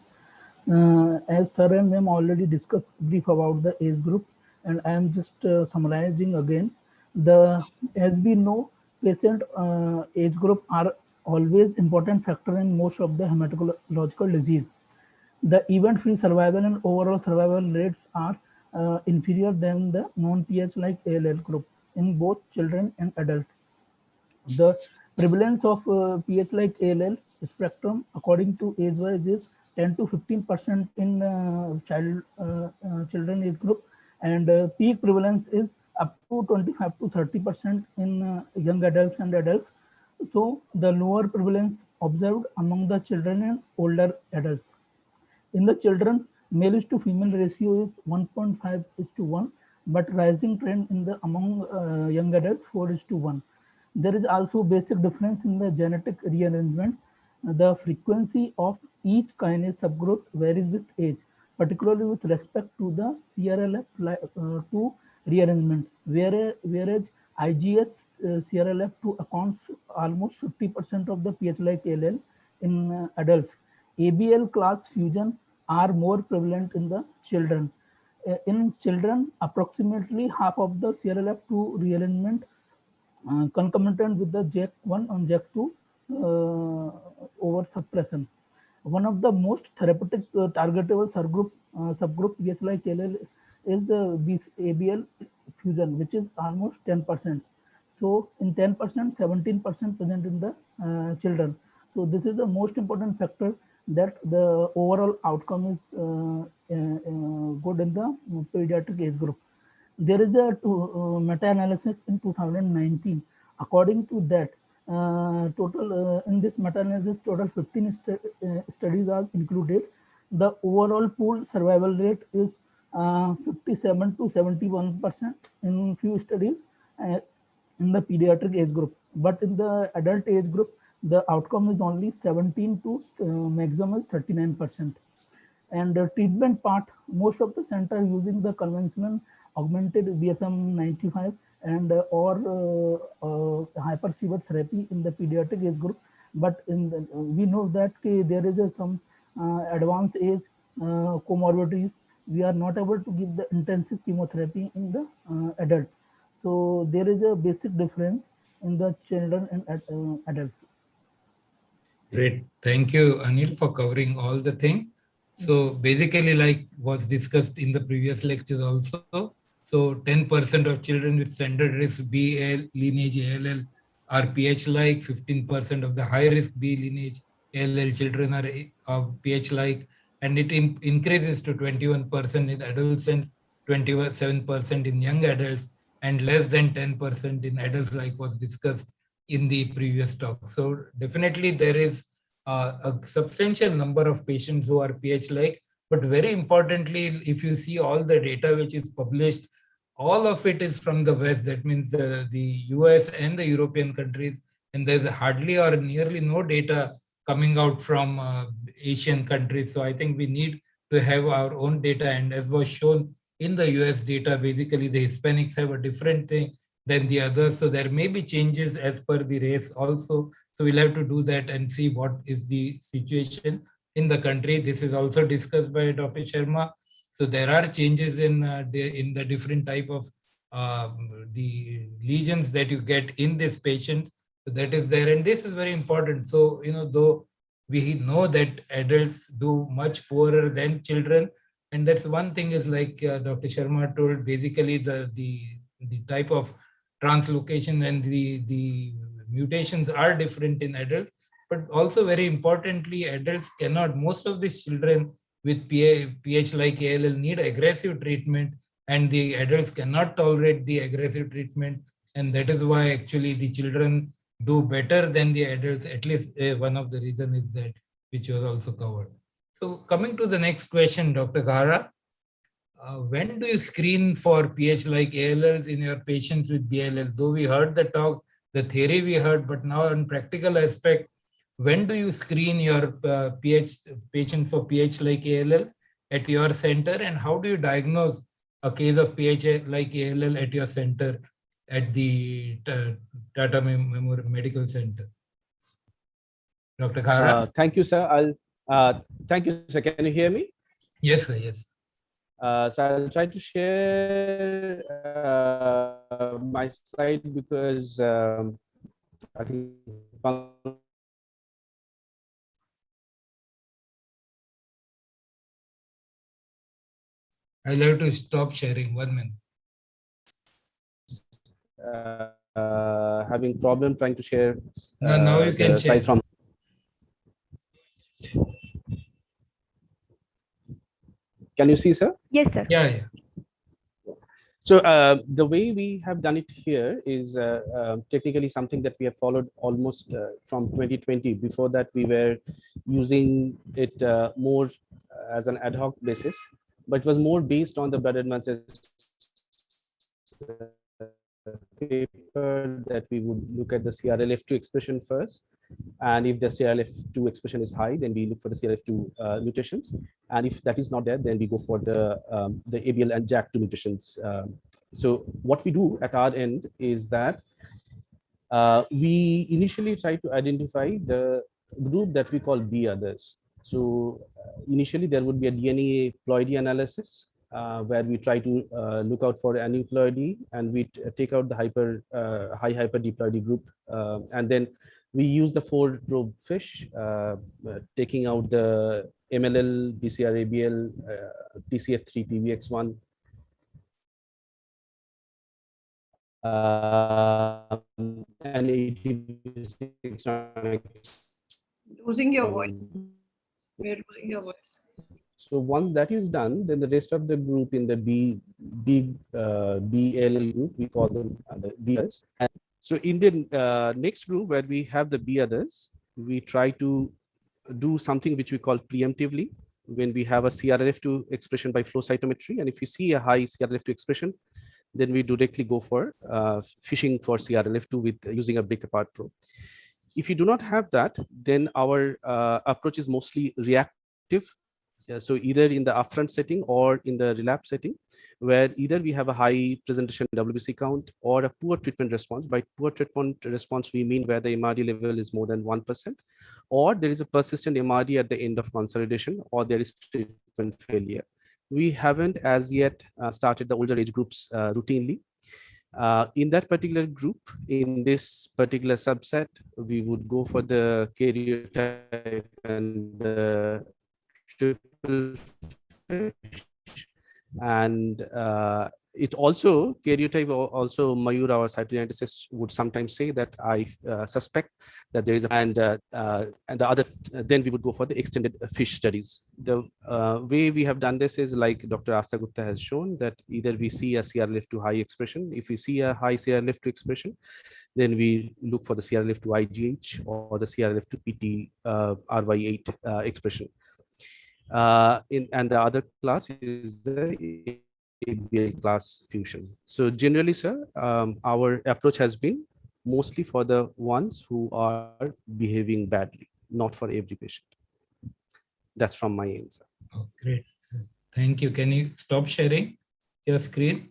F: As sir and ma'am already discussed brief about the age group, and I am just summarizing again. As we know, patient age group are always important factor in most of the hematological disease. The event-free survival and overall survival rates are inferior than the non-PH like ALL group in both children and adults. The prevalence of PH like ALL spectrum according to age wise is 10 to 15% in children age group, and peak prevalence is up to 25 to 30% in young adults and adults. So the lower prevalence observed among the children and older adults. In the children, male is to female ratio is 1.5:1, but rising trend in the among young adults 4:1. There is also basic difference in the genetic rearrangement. The frequency of each kinase subgroup varies with age, particularly with respect to the CRLF2 rearrangement, whereas IGH CRLF2 accounts almost 50% of the PH-like ALL in adults. ABL class fusion are more prevalent in the children. In children, approximately half of the CRLF2 rearrangement concomitant with the JAK1 and JAK2 over suppression. One of the most therapeutic targetable subgroup PH-like ALL is the ABL fusion, which is almost 10%. So in 10%, 17% present in the children. So this is the most important factor that the overall outcome is good in the pediatric age group. There is a meta-analysis in 2019. According to that, in this meta-analysis, total 15 studies are included. The overall pool survival rate is 57 to 71% in few studies in the pediatric age group. But in the adult age group, the outcome is only 17 to maximum is 39%. And the treatment part, most of the center using the conventional augmented BSM 95 and hypersever therapy in the pediatric age group. But we know that there is some advanced age comorbidities. We are not able to give the intensive chemotherapy in the adult. So there is a basic difference in the children and adults.
D: Great. Thank you, Anil, for covering all the things. So basically, like was discussed in the previous lectures also, so 10% of children with standard risk B lineage ALL are PH-like, 15% of the high risk B lineage ALL children are PH-like, and it increases to 21% in adults and 27% in young adults, and less than 10% in adults, like was discussed in the previous talk. So definitely there is a substantial number of patients who are PH-like, but very importantly, if you see all the data which is published, all of it is from the West. That means the US and the European countries, and there's hardly or nearly no data coming out from Asian countries. So I think we need to have our own data. And as was shown in the US data, basically the Hispanics have a different thing than the others. So there may be changes as per the race also. So we'll have to do that and see what is the situation in the country. This is also discussed by Dr. Sharma. So there are changes in the different type of the lesions that you get in these patients. So that is there, and this is very important. So though we know that adults do much poorer than children, and that's one thing is like Dr. Sharma told. Basically, the type of translocation and the mutations are different in adults, but also very importantly, adults cannot. Most of these children with PH like ALL need aggressive treatment, and the adults cannot tolerate the aggressive treatment, and that is why actually the children do better than the adults. At least one of the reason is that, which was also covered. So coming to the next question, Dr. Gara, when do you screen for PH like ALLs in your patients with BLL? Though we heard the talks, the theory we heard, but now on practical aspect, when do you screen your patient for PH like ALL at your center, and how do you diagnose a case of PH like ALL at your center at the Tata Memorial Medical Center? Dr. Khara?
G: Thank you, sir. Thank you, sir. Can you hear me?
D: Yes, sir. Yes.
G: So I'll try to share my slide because I think
D: I'll have to stop sharing 1 minute.
G: Having problem trying to share.
D: Now you can share.
G: From. Can you see, sir?
E: Yes, sir.
D: Yeah.
G: So the way we have done it here is technically something that we have followed almost from 2020. Before that, we were using it more as an ad hoc basis, but it was more based on the blood advances paper that we would look at the CRLF2 expression first. And if the CRLF2 expression is high, then we look for the CRLF2 mutations. And if that is not there, then we go for the ABL and JAK2 mutations. So what we do at our end is that we initially try to identify the group that we call B others. So initially there would be a DNA ploidy analysis where we try to look out for aneuploidy, and we take out the high hyperdiploidy group, and then we use the 4-probe FISH, taking out the MLL, BCR-ABL, TCF3, PBX1, and 86.
H: Losing your voice. We're losing your voice.
G: So once that is done, then the rest of the group in the BL group, we call them the B others. And so in the next group where we have the B others, we try to do something which we call preemptively when we have a CRLF2 expression by flow cytometry. And if we see a high CRLF2 expression, then we directly go for fishing for CRLF2 with using a break apart probe. If you do not have that, then our approach is mostly reactive. So either in the upfront setting or in the relapse setting, where either we have a high presentation WBC count or a poor treatment response. By poor treatment response, we mean where the MRD level is more than 1%, or there is a persistent MRD at the end of consolidation, or there is treatment failure. We haven't as yet started the older age groups routinely. In that particular group, in this particular subset, we would go for the karyotype and the triple FISH, And it also, karyotype also, Mayur, our cytogeneticist, would sometimes say that I suspect that there is a, and the other, then we would go for the extended fish studies. The way we have done this is like Dr. Aastha Gupta has shown, that either we see a CRLF2 high expression. If we see a high CRLF2 expression, then we look for the CRLF2 IgH or the CRLF2 PT RY8 expression. And the other class is the ABL class fusion. So generally, sir, our approach has been mostly for the ones who are behaving badly, not for every patient. That's from my end, sir.
D: Oh, great. Thank you. Can you stop sharing your screen?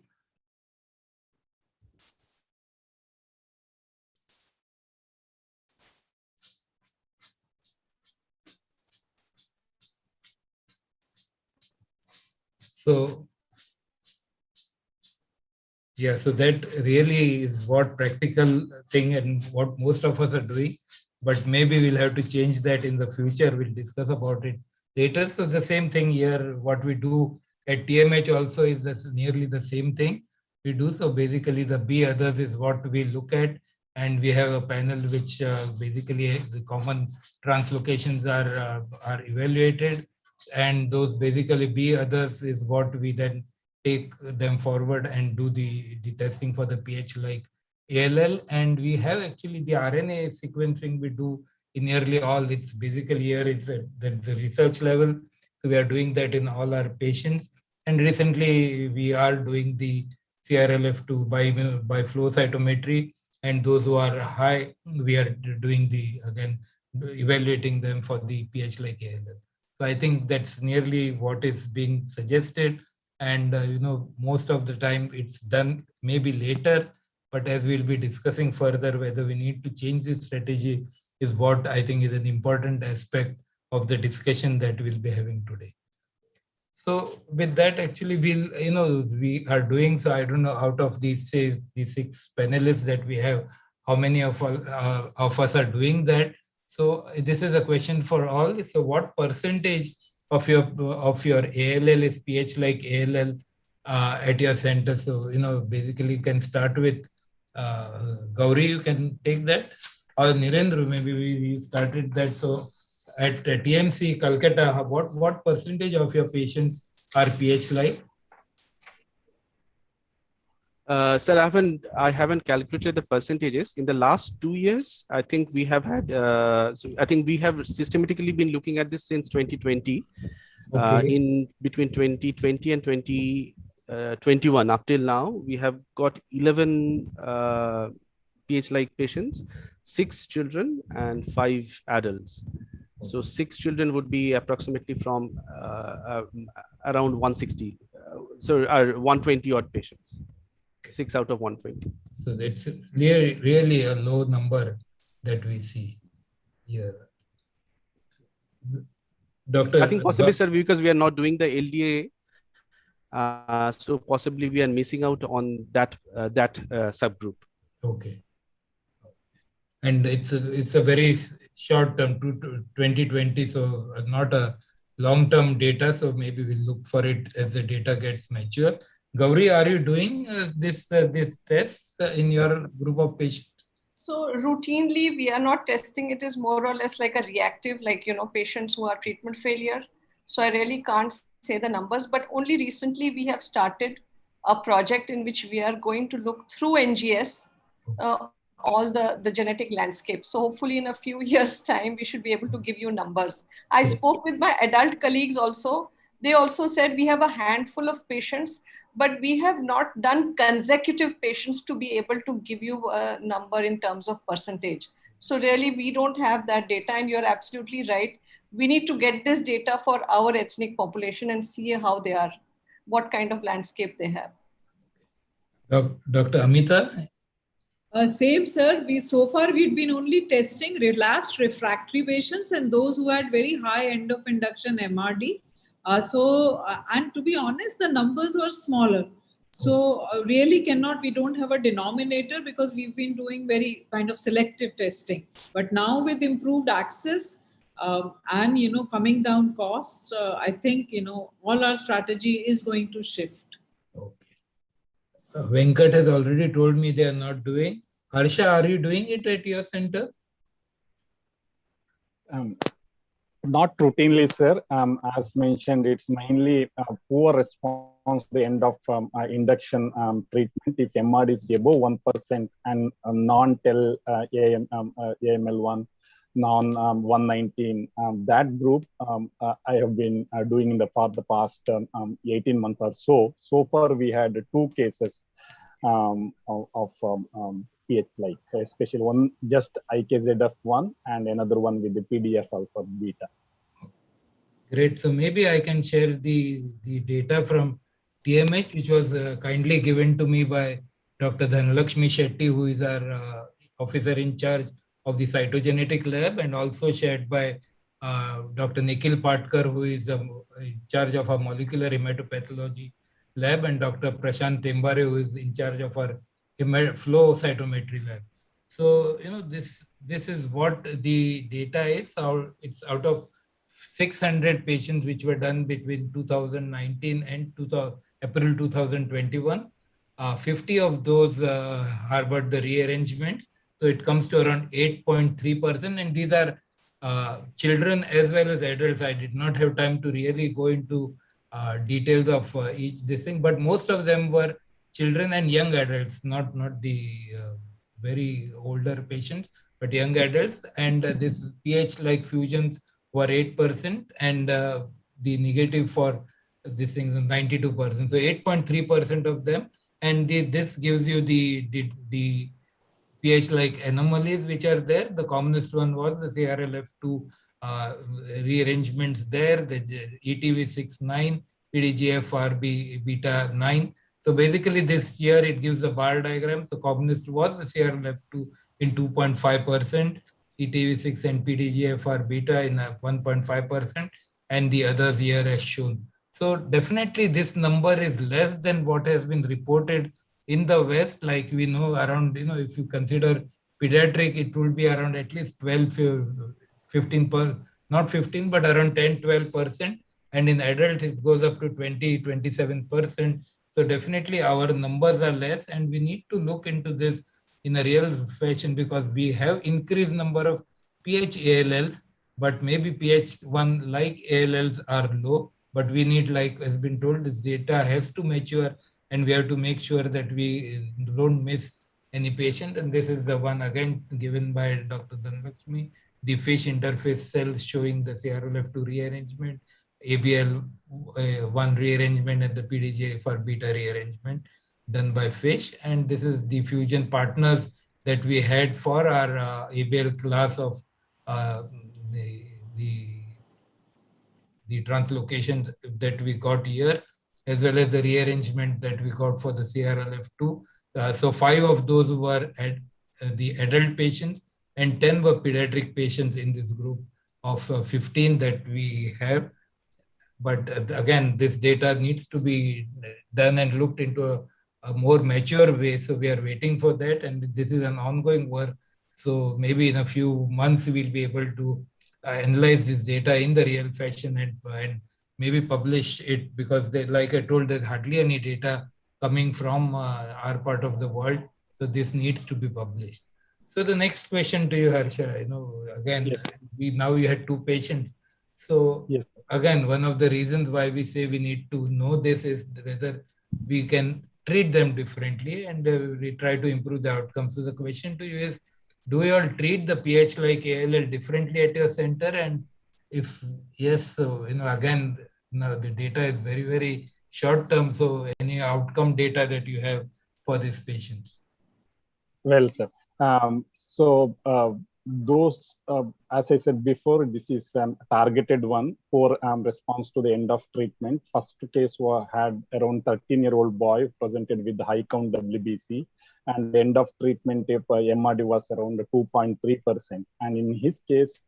D: So, yeah, so that really is what practical thing and what most of us are doing, but maybe we'll have to change that in the future. We'll discuss about it later. So the same thing here, what we do at TMH also is that's nearly the same thing we do. So basically the B others is what we look at, and we have a panel which basically the common translocations are evaluated, and those basically B others is what we then take them forward and do the testing for the pH like ALL. And we have actually the RNA sequencing we do in nearly all. It's basically here, it's the research level. So we are doing that in all our patients. And recently we are doing the CRLF2 by flow cytometry. And those who are high, we are doing again, evaluating them for the pH like ALL. So I think that's nearly what is being suggested. And most of the time it's done maybe later, but as we'll be discussing further, whether we need to change this strategy is what I think is an important aspect of the discussion that we'll be having today. So with that, actually we are doing, so I don't know, out of these, say, the 6 panelists that we have, how many of us are doing that. So this is a question for all. So what percentage of your ALL is pH like ALL at your center? So basically you can start with Gauri. You can take that, or Nirendra. Maybe we started that. So at TMC Calcutta, what percentage of your patients are pH like?
G: Sir, I haven't calculated the percentages. In the last 2 years, I think we have had, so I think we have systematically been looking at this since 2020.
D: Okay.
G: In between 2020 and 2021, up till now, we have got 11 PH-like patients, 6 children and 5 adults. So 6 children would be approximately from around 160, so 120 odd patients. 6 out of 120.
D: So that's really a low number that we see here. Doctor,
G: I think possibly, sir, because we are not doing the LDA, so possibly we are missing out on that subgroup.
D: Okay. And it's a very short term, 2020, so not a long-term data. So maybe we'll look for it as the data gets mature. Gauri, are you doing this test in your group of patients?
H: So routinely, we are not testing. It is more or less like a reactive, like, patients who are treatment failure. So I really can't say the numbers, but only recently we have started a project in which we are going to look through NGS, all the genetic landscape. So hopefully in a few years' time, we should be able to give you numbers. I spoke with my adult colleagues also. They also said we have a handful of patients, but we have not done consecutive patients to be able to give you a number in terms of percentage. So really, we don't have that data, and you're absolutely right. We need to get this data for our ethnic population and see how they are, what kind of landscape they have.
D: Dr. Amita?
I: Same, sir. So far we've been only testing relapsed refractory patients and those who had very high end of induction MRD. And to be honest, the numbers were smaller. So really we don't have a denominator because we've been doing very kind of selective testing. But now with improved access, and coming down costs, I think all our strategy is going to shift.
D: Okay. Venkat has already told me they are not doing. Harsha, are you doing it at your center?
J: Not routinely, sir. As mentioned, it's mainly poor response at the end of induction treatment. If MRD is above 1% and non-TEL AML1, non-119, that group I have been doing for the past 18 months or so. So far, we had 2 cases of PH, like especially one just IKZF1 and another one with the PDF alpha beta.
D: Great. So maybe I can share the data from TMH, which was kindly given to me by Dr. Dhanlakshmi Shetty, who is our officer in charge of the cytogenetic lab, and also shared by Dr. Nikhil Patkar, who is in charge of our molecular hematopathology lab, and Dr. Prashant Tembare, who is in charge of our flow cytometry lab. So, this is what the data is. It's out of 600 patients which were done between 2019 and April 2021. 50 of those harbored the rearrangement. So it comes to around 8.3%. And these are children as well as adults. I did not have time to really go into details of each this thing, but most of them were children and young adults, not the very older patients, but young adults. And this pH-like fusions were 8%, and the negative for this thing is 92%. So 8.3% of them, and this gives you the pH-like anomalies which are there. The commonest one was the CRLF2 rearrangements there, the ETV69, PDGFRB beta 9. So basically this year it gives a bar diagram. So commonest was the CRLF2 in 2.5%, ETV6 and PDGFR beta in 1.5%, and the others here as shown. So definitely this number is less than what has been reported in the West. Like we know around, if you consider pediatric, it will be around at least 12, 15, not 15, but around 10, 12%. And in adults, it goes up to 20, 27%. So definitely our numbers are less, and we need to look into this in a real fashion, because we have increased number of PH ALLs, but maybe PH1 like ALLs are low, but we need, like has been told, this data has to mature, and we have to make sure that we don't miss any patient. And this is the one again given by Dr. Dhanlakshmi, the fish interface cells showing the CRLF2 rearrangement, ABL1 rearrangement, and the PDGA for beta rearrangement done by fish. And this is the fusion partners that we had for our ABL class of the translocations that we got here, as well as the rearrangement that we got for the CRLF2. So 5 of those were the adult patients, and 10 were pediatric patients in this group of 15 that we have. But again, this data needs to be done and looked into a more mature way. So we are waiting for that, and this is an ongoing work. So maybe in a few months, we'll be able to analyze this data in the real fashion and maybe publish it, because like I told, there's hardly any data coming from our part of the world. So this needs to be published. So the next question to you, Harsha, again, yes. Now you had 2 patients. So yes. Again, one of the reasons why we say we need to know this is whether we can treat them differently, and we try to improve the outcome. So the question to you is, do you all treat the PH like ALL differently at your center? And if yes, so again, the data is very, very short term. So any outcome data that you have for these patients?
J: Well, sir. Those, as I said before, this is a targeted one for response to the end of treatment. First case had around 13-year-old boy presented with high count WBC, and the end of treatment MRD was around 2.3%. And in his case,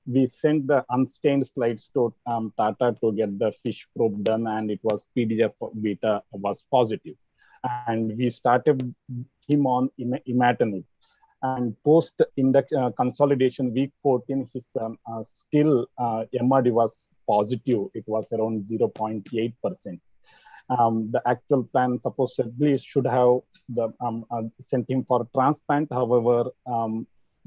J: we sent the unstained slides to Tata to get the fish probe done, and it was PDGF beta was positive. And we started him on imatinib. And post consolidation week 14, his still MRD was positive. It was around 0.8%. The actual plan supposedly should have sent him for transplant. However,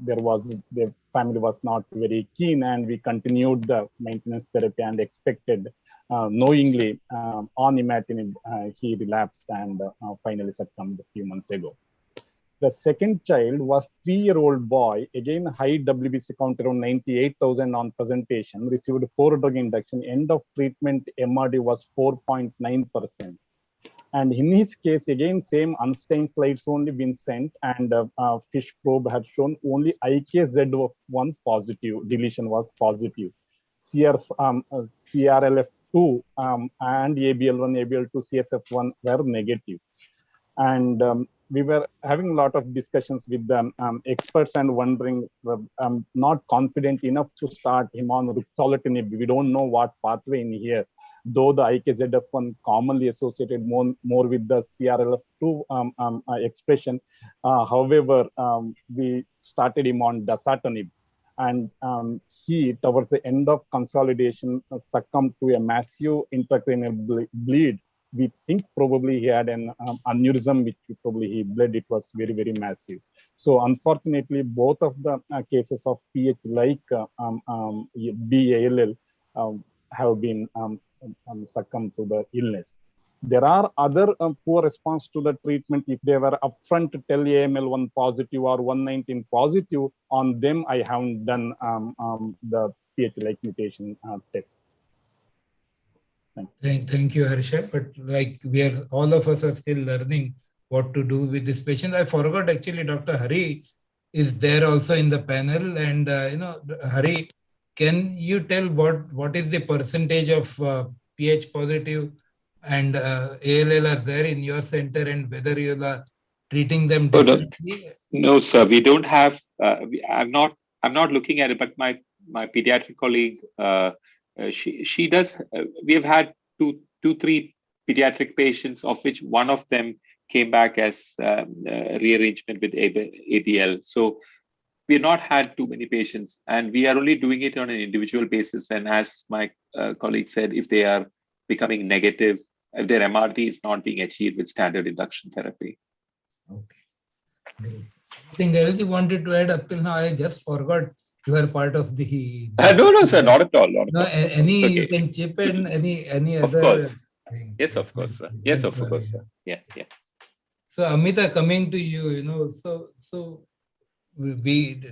J: the family was not very keen, and we continued the maintenance therapy and expected, knowingly, on imatinib, he relapsed and finally succumbed a few months ago. The second child was 3-year-old boy, again high WBC count around 98,000 on presentation, received 4-drug induction. End of treatment MRD was 4.9%. And in his case, again, same unstained slides only been sent, and FISH probe had shown only IKZ1 positive, deletion was positive. CRLF2 and ABL1, ABL2, CSF1 were negative. And we were having a lot of discussions with the experts and wondering, not confident enough to start him on ruxolitinib. We don't know what pathway in here, though the IKZF1 commonly associated more with the CRLF2 expression. However, we started him on dasatinib, and he, towards the end of consolidation, succumbed to a massive intracranial bleed. We think probably he had an aneurysm, which probably he bled. It was very, very massive. So unfortunately, both of the cases of PH like BALL have been succumbed to the illness. There are other poor response to the treatment. If they were upfront to tell AML1 positive or 119 positive, on them I haven't done the PH-like mutation test.
D: Thank you, Harsha. But like all of us are still learning what to do with this patient. I forgot actually, Dr. Hari is there also in the panel, and Hari, can you tell what is the percentage of PH positive and ALL are there in your center, and whether you are treating them differently?
B: No, sir. We don't have. I'm not looking at it, but my pediatric colleague, she does. We have had two, three pediatric patients, of which one of them came back as rearrangement with ABL. So we've not had too many patients, and we are only doing it on an individual basis. And as my colleague said, if they are becoming negative, if their MRD is not being achieved with standard induction therapy.
D: Okay, great. Anything else you wanted to add up till now? I just forgot you are part of the.
B: No, sir, not at all.
D: Any okay. You can chip in any
B: of
D: other.
B: Course. Yes, of course, sir. Yes, of course, sir. Yeah.
D: So Amita, coming to you, so we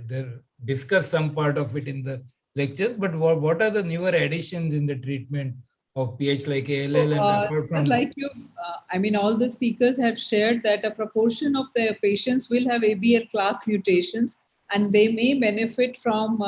D: discussed some part of it in the lecture, but what are the newer additions in the treatment of PH like ALL? And apart from
I: like you, all the speakers have shared that a proportion of the patients will have ABL class mutations, and they may benefit from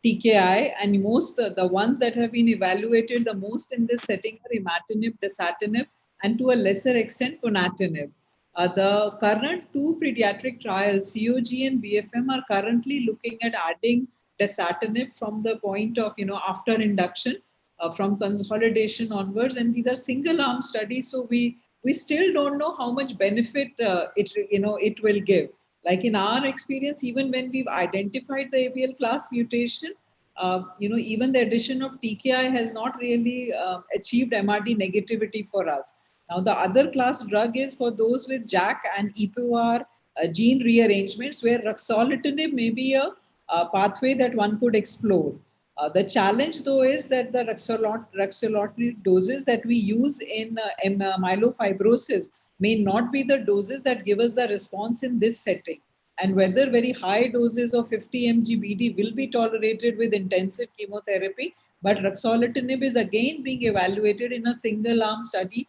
I: TKI, and most the ones that have been evaluated the most in this setting are imatinib, dasatinib, and to a lesser extent ponatinib. The current two pediatric trials, COG and BFM, are currently looking at adding dasatinib from the point of after induction, from consolidation onwards, and these are single arm studies, so we still don't know how much benefit it will give. Like in our experience, even when we've identified the ABL class mutation, even the addition of TKI has not really achieved MRD negativity for us. Now, the other class drug is for those with JAK and EPOR gene rearrangements, where ruxolitinib may be a pathway that one could explore. The challenge, though, is that the ruxolitinib doses that we use in myelofibrosis may not be the doses that give us the response in this setting. And whether very high doses of 50 mg BD will be tolerated with intensive chemotherapy, but ruxolitinib is again being evaluated in a single arm study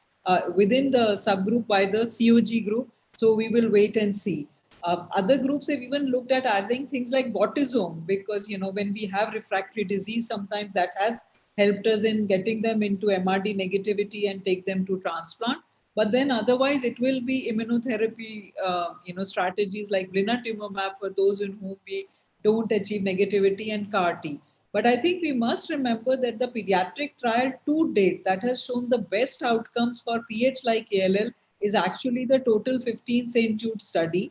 I: within the subgroup by the COG group. So we will wait and see. Other groups have even looked at adding things like bortezomib, because when we have refractory disease, sometimes that has helped us in getting them into MRD negativity and take them to transplant. But then otherwise it will be immunotherapy strategies like blinatumomab for those in whom we don't achieve negativity, and CAR-T. But I think we must remember that the pediatric trial to date that has shown the best outcomes for PH like ALL is actually the total 15 St. Jude study.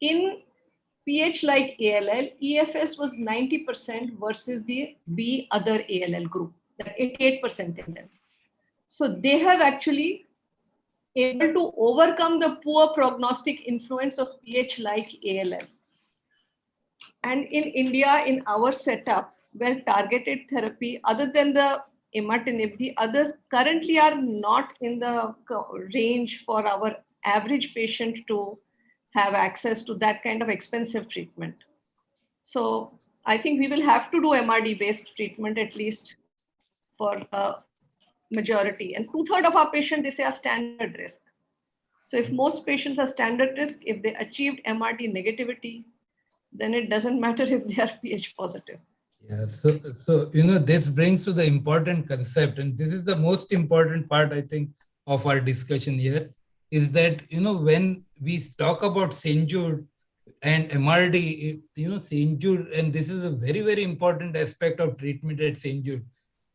H: in PH like ALL, EFS was 90% versus the B other ALL group, that 88% in them. So they have actually able to overcome the poor prognostic influence of PH like ALL. And in India, in our setup, where targeted therapy, other than the imatinib, the others currently are not in the range for our average patient to have access to that kind of expensive treatment. So I think we will have to do MRD-based treatment at least for a majority. And 2/3 of our patients, they say, are standard risk. So if most patients are standard risk, if they achieved MRD negativity, then it doesn't matter if they are pH positive.
D: Yeah, so this brings to the important concept, and this is the most important part, I think, of our discussion here, is that when we talk about St. Jude and MRD, St. Jude, and this is a very, very important aspect of treatment at St. Jude.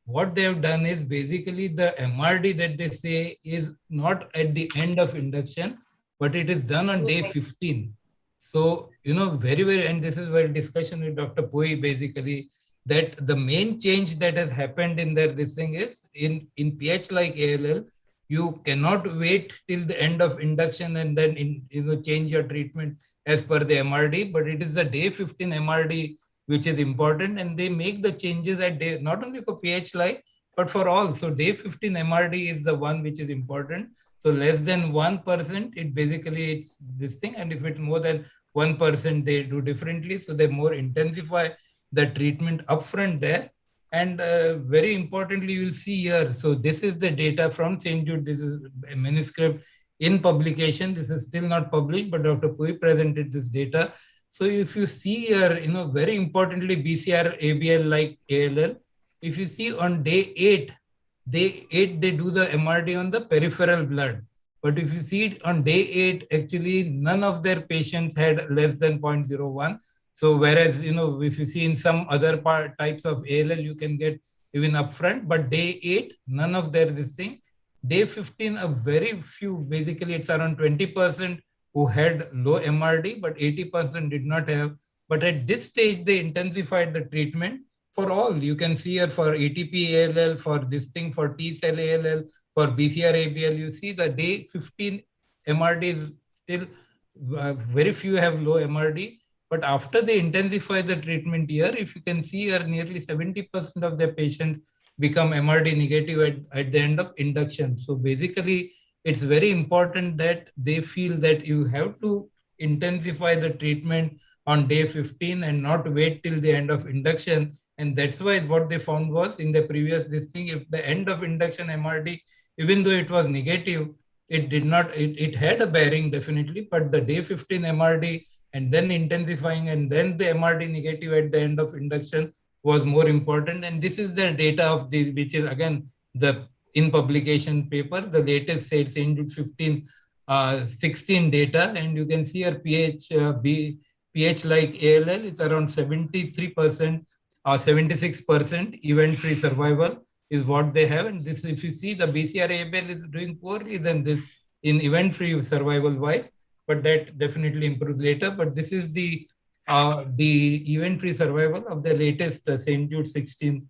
D: What they have done is basically the MRD that they say is not at the end of induction, but it is done on day 15. So, very, very, and this is where discussion with Dr. Poi basically, that the main change that has happened in this thing is in PH like ALL, you cannot wait till the end of induction and then change your treatment as per the MRD, but it is the day 15 MRD which is important, and they make the changes at day, not only for PH like, but for all. So day 15 MRD is the one which is important. So less than 1%, it's this thing. And if it's more than 1%, they do differently. So they more intensify the treatment upfront there. And very importantly, you will see here. So this is the data from St. Jude. This is a manuscript in publication. This is still not published, but Dr. Pui presented this data. So if you see here, very importantly, BCR ABL like ALL, if you see on day 8, they do the MRD on the peripheral blood. But if you see it on day 8, actually, none of their patients had less than 0.01. So whereas, if you see in some other types of ALL, you can get even upfront, but day 8, none of this thing. Day 15, a very few, basically it's around 20% who had low MRD, but 80% did not have. But at this stage, they intensified the treatment for all. You can see here for ATP ALL, for this thing, for T-cell ALL, for BCR ABL, you see the day 15 MRD is still, very few have low MRD. But after they intensify the treatment here, if you can see here, nearly 70% of the patients become MRD negative at the end of induction. So basically, it's very important that they feel that you have to intensify the treatment on day 15 and not wait till the end of induction. And that's why what they found was in the previous this thing, if the end of induction MRD, even though it was negative, it did not, it had a bearing definitely, but the day 15 MRD and then intensifying and then the MRD negative at the end of induction was more important. And this is the data of the, which is again, the in publication paper, the latest St. Jude 15, 16 data. And you can see here PH like ALL, it's around 73% or 76% event-free survival is what they have. And this, if you see, the BCR ABL is doing poorly than this in event-free survival-wise, but that definitely improved later. But this is the event-free survival of the latest St. Jude 16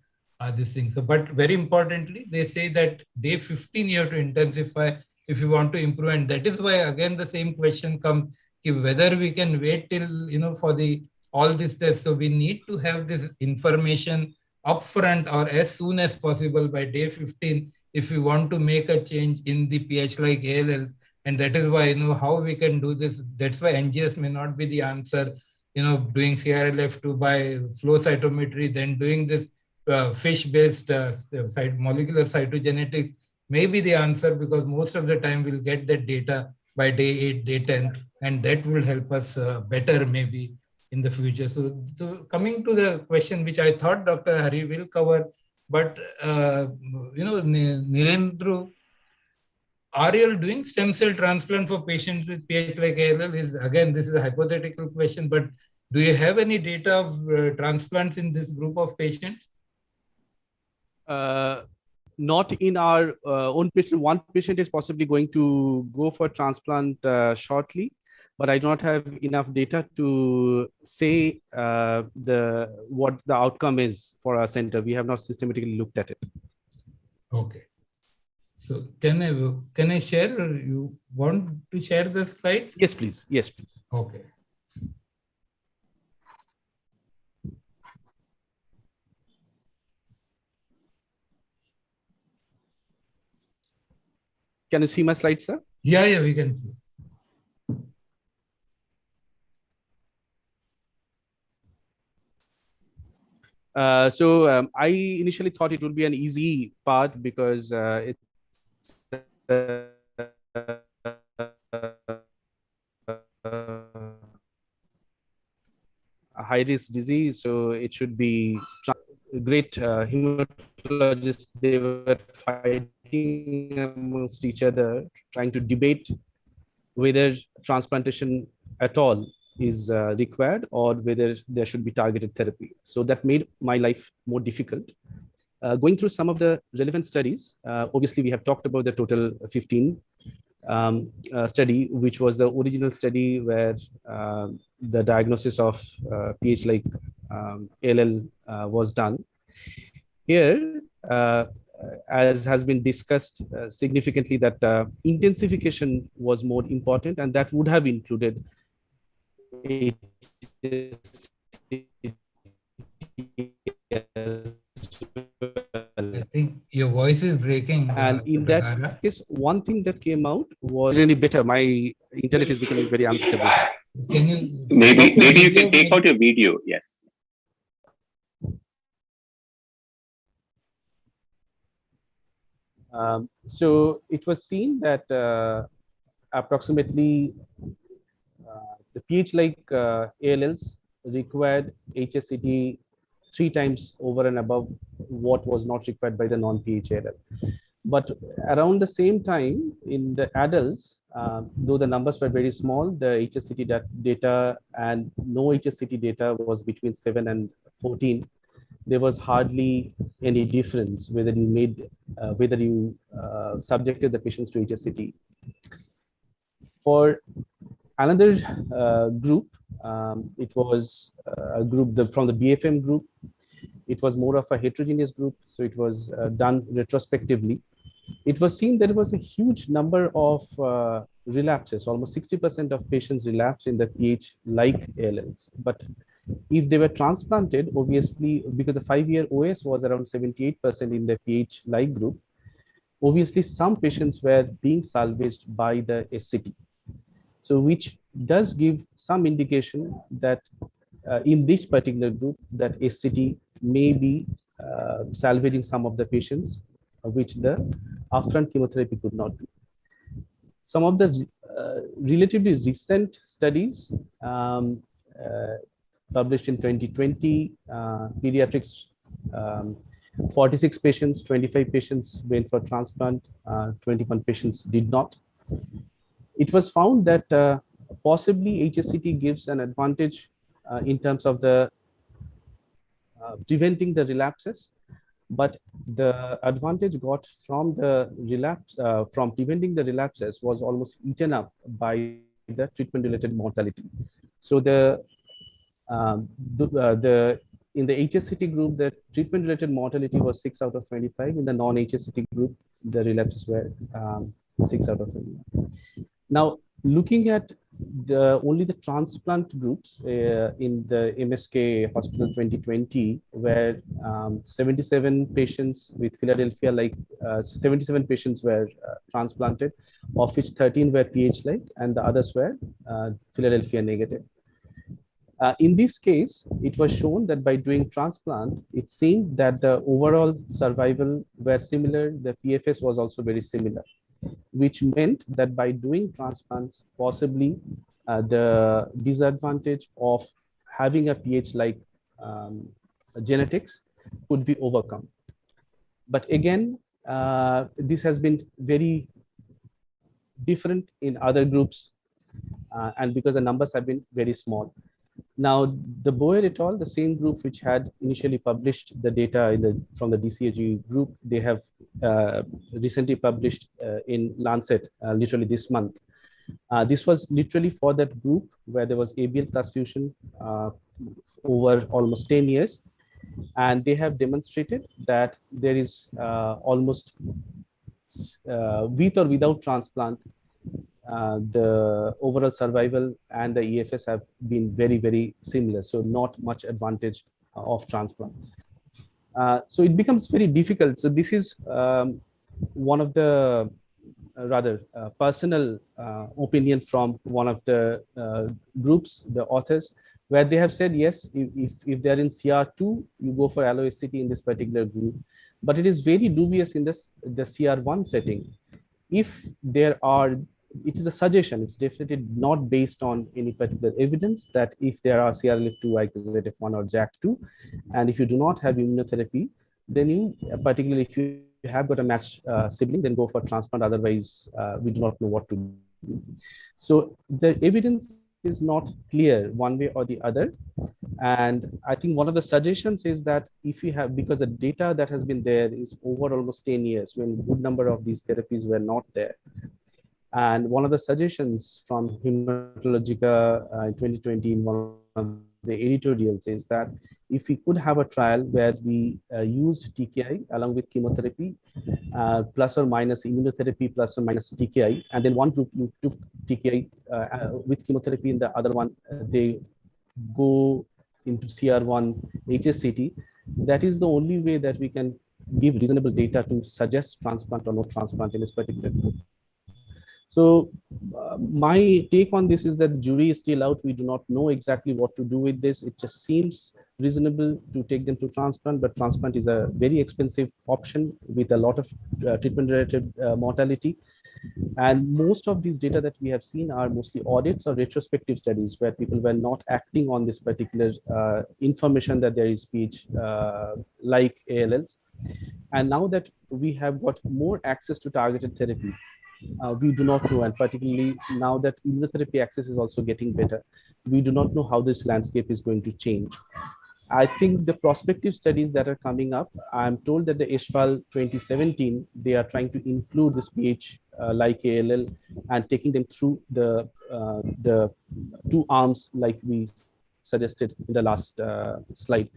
D: this thing. So, but very importantly, they say that day 15 you have to intensify if you want to improve. And that is why again the same question comes, whether we can wait till for the all this test. So we need to have this information upfront or as soon as possible by day 15 if we want to make a change in the PH like ALL. And that is why how we can do this. That's why NGS may not be the answer. Doing CRLF2 by flow cytometry, then doing this fish-based molecular cytogenetics may be the answer, because most of the time we'll get that data by day 8, day 10, and that will help us better maybe in the future. So coming to the question, which I thought Dr. Hari will cover, but Nirendra, are you doing stem cell transplant for patients with PH like ALL? Again, this is a hypothetical question, but do you have any data of transplants in this group of patients?
G: Not in our own patient. One patient is possibly going to go for transplant shortly. but I do not have enough data to say what the outcome is for our center. We have not systematically looked at it.
D: Okay. So can I share, or you want to share the slides?
G: Yes, please. Yes, please.
D: Okay.
G: Can you see my slides, sir?
D: Yeah, we can see.
G: I initially thought it would be an easy part because it's a high-risk disease, so it should be great. Hematologists, they were fighting amongst each other, trying to debate whether transplantation at all is required or whether there should be targeted therapy. So that made my life more difficult. Going through some of the relevant studies, obviously we have talked about the total 15 study, which was the original study where the diagnosis of PH-like ALL was done. Here, as has been discussed significantly, that intensification was more important, and that would have included
D: I think your voice is breaking.
G: And in that case, one thing that came out was really better. My internet is becoming very unstable.
D: Can you
B: maybe you can take out your video? Yes.
G: So it was seen that approximately the PH-like ALLs required HSCT 3 times over and above what was not required by the non-PH ALL. But around the same time, in the adults, though the numbers were very small, the HSCT data and no HSCT data was between 7 and 14. There was hardly any difference whether you subjected the patients to HSCT. For another group, it was a group from the BFM group. It was more of a heterogeneous group, so it was done retrospectively. It was seen that there was a huge number of relapses. Almost 60% of patients relapsed in the PH-like ALLs. But if they were transplanted, obviously, because the 5-year OS was around 78% in the PH-like group, obviously some patients were being salvaged by the SCT. So which does give some indication that in this particular group, that SCT may be salvaging some of the patients, which the upfront chemotherapy could not do. Some of the relatively recent studies published in 2020, pediatrics, 46 patients, 25 patients went for transplant, 21 patients did not. It was found that possibly HSCT gives an advantage in terms of the preventing the relapses, but the advantage got from the relapse, from preventing the relapses was almost eaten up by the treatment-related mortality. So in the HSCT group, the treatment-related mortality was 6 out of 25. In the non-HSCT group, the relapses were 6 out of 25. Now, looking at only the transplant groups in the MSK Hospital 2020, where 77 patients with Philadelphia 77 patients were transplanted, of which 13 were PH-like and the others were Philadelphia negative. In this case, it was shown that by doing transplant, it seemed that the overall survival were similar. The PFS was also very similar, which meant that by doing transplants, possibly the disadvantage of having a PH-like genetics could be overcome. But again, this has been very different in other groups, and because the numbers have been very small. Now, the Boyer et al., the same group which had initially published the data from the DCAG group, they have recently published in Lancet, literally this month, This was literally for that group where there was ABL transfusion over almost 10 years. And they have demonstrated that there is almost with or without transplant, the overall survival and the EFS have been very, very similar. So not much advantage of transplant. So it becomes very difficult. So this is one of the rather personal opinion from one of the groups, the authors, where they have said, yes, if they're in CR2, you go for allo-HCT in this particular group. But it is very dubious in the CR1 setting. If there are, it is a suggestion, it's definitely not based on any particular evidence, that if there are CRLF2, IKZF1 or JAK2, and if you do not have immunotherapy, then you, particularly if you have got a matched sibling, then go for transplant. Otherwise, we do not know what to do. So the evidence is not clear one way or the other. And I think one of the suggestions is that if you have, because the data that has been there is over almost 10 years, when a good number of these therapies were not there. And one of the suggestions from Hematologica in 2020 in one of the editorials is that if we could have a trial where we used TKI along with chemotherapy, plus or minus immunotherapy, plus or minus TKI, and then one group you took TKI with chemotherapy, and the other one they go into CR1 HSCT, that is the only way that we can give reasonable data to suggest transplant or no transplant in this particular group. So my take on this is that the jury is still out. We do not know exactly what to do with this. It just seems reasonable to take them to transplant, but transplant is a very expensive option with a lot of treatment-related mortality. And most of these data that we have seen are mostly audits or retrospective studies where people were not acting on this particular information that there is PH like ALLs. And now that we have got more access to targeted therapy, we do not know, and particularly now that immunotherapy access is also getting better, we do not know how this landscape is going to change. I think the prospective studies that are coming up, I'm told that the ESHFAL 2017, they are trying to include this PH like ALL and taking them through the two arms like we suggested in the last slide.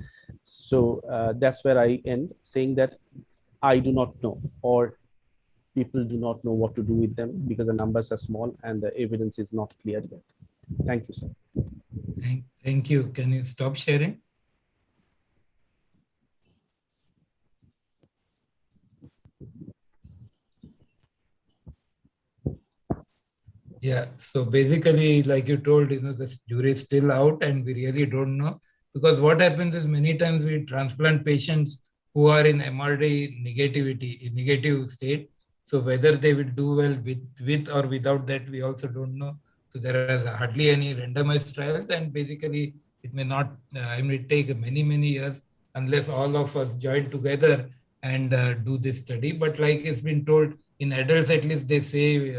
G: So that's where I end, saying that I do not know, or people do not know what to do with them because the numbers are small and the evidence is not clear yet. Thank you, sir.
D: Thank you. Can you stop sharing? Yeah, so basically, like you told, the jury is still out and we really don't know, because what happens is many times we transplant patients who are in MRD negative state. So whether they will do well with or without that, we also don't know. So there is hardly any randomized trials, and basically it may not, it may take many, many years unless all of us join together and do this study. But like it's been told, in adults at least they say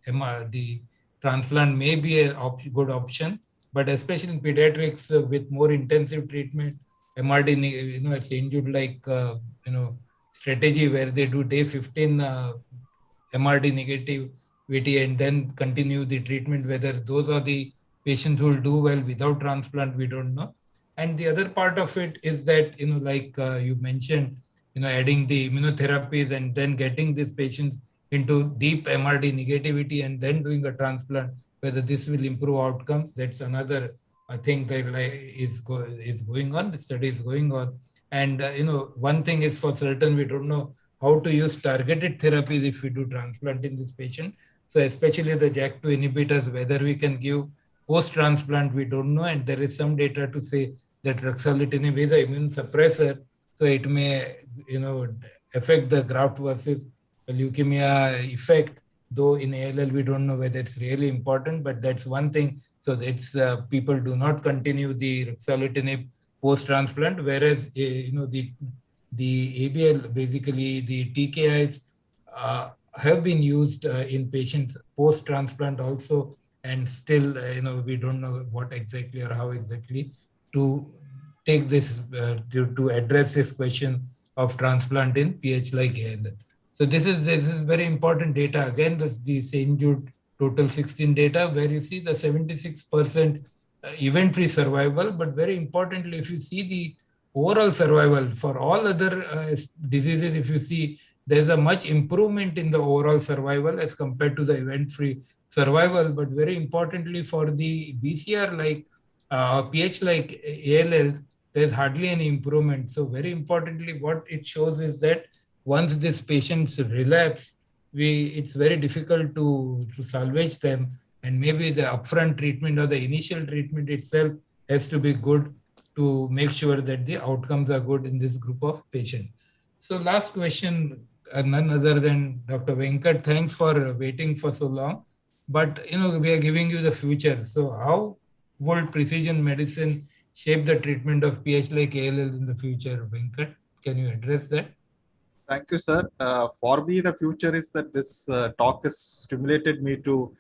D: the transplant may be a good option, but especially in pediatrics with more intensive treatment, MRD, it's injured like, strategy where they do day 15 MRD negativity and then continue the treatment. Whether those are the patients who will do well without transplant, we don't know. And the other part of it is that, like you mentioned, adding the immunotherapies and then getting these patients into deep MRD negativity and then doing a transplant, whether this will improve outcomes, that's another thing that is going on, the study is going on. And, one thing is for certain, we don't know how to use targeted therapies if we do transplant in this patient. So especially the JAK2 inhibitors, whether we can give post-transplant, we don't know. And there is some data to say that ruxolitinib is an immune suppressor. So it may, affect the graft versus leukemia effect, though in ALL, we don't know whether it's really important, but that's one thing. So it's people do not continue the ruxolitinib post-transplant, whereas, the ABL, basically the TKIs have been used in patients post-transplant also, and still, we don't know what exactly or how exactly to take this, to address this question of transplant in PH like ALL. So this is very important data. Again, the St. Jude total 16 data, where you see the 76% event-free survival, but very importantly, if you see the overall survival for all other diseases, if you see, there's a much improvement in the overall survival as compared to the event-free survival. But very importantly, for the BCR like PH like ALL, there's hardly any improvement. So very importantly, what it shows is that once these patients relapse, it's very difficult to salvage them, and maybe the upfront treatment or the initial treatment itself has to be good to make sure that the outcomes are good in this group of patients. So last question, none other than Dr. Venkat. Thanks for waiting for so long, but we are giving you the future. So how will precision medicine shape the treatment of PH like ALL in the future? Venkat, can you address that?
K: Thank you, sir. For me, the future is that this talk has stimulated me to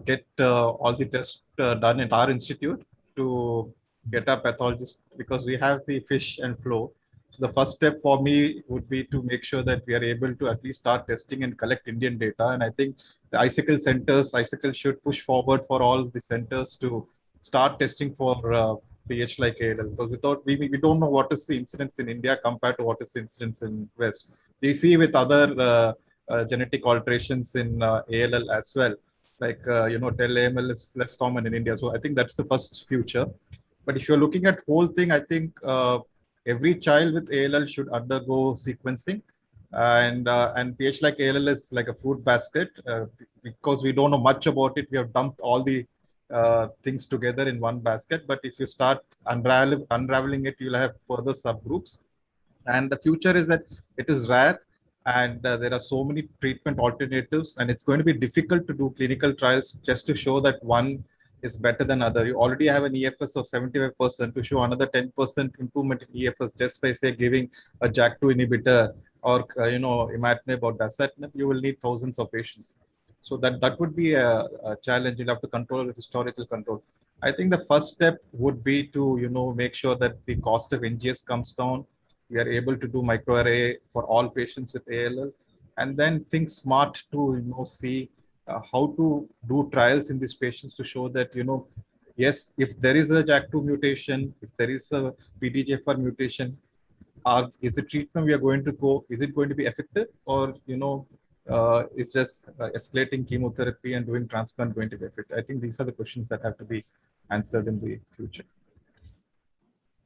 K: get all the tests done at our institute to get a pathologist, because we have the fish and flow. So the first step for me would be to make sure that we are able to at least start testing and collect Indian data. And I think the ISICL should push forward for all the centers to start testing for PH like ALL, because without we don't know what is the incidence in India compared to what is the incidence in West. We see with other genetic alterations in ALL as well, like TEL-AML is less common in India. So I think that's the first future. But if you're looking at whole thing, I think every child with ALL should undergo sequencing, and PH like ALL is like a food basket because we don't know much about it. We have dumped all the things together in one basket, but if you start unraveling it, you'll have further subgroups. And the future is that it is rare, and there are so many treatment alternatives, and it's going to be difficult to do clinical trials just to show that one is better than other. You already have an EFS of 75%. To show another 10% improvement in EFS just by say giving a JAK2 inhibitor or imatinib or dasatinib, you will need thousands of patients. So that would be a challenge. You'll have to control with historical control. I think the first step would be to make sure that the cost of NGS comes down. We are able to do microarray for all patients with ALL, and then think smart to see how to do trials in these patients to show that yes, if there is a JAK2 mutation, if there is a PDGFR mutation, is the treatment we are going to go, is it going to be effective, or is just escalating chemotherapy and doing transplant going to be effective? I think these are the questions that have to be answered in the future.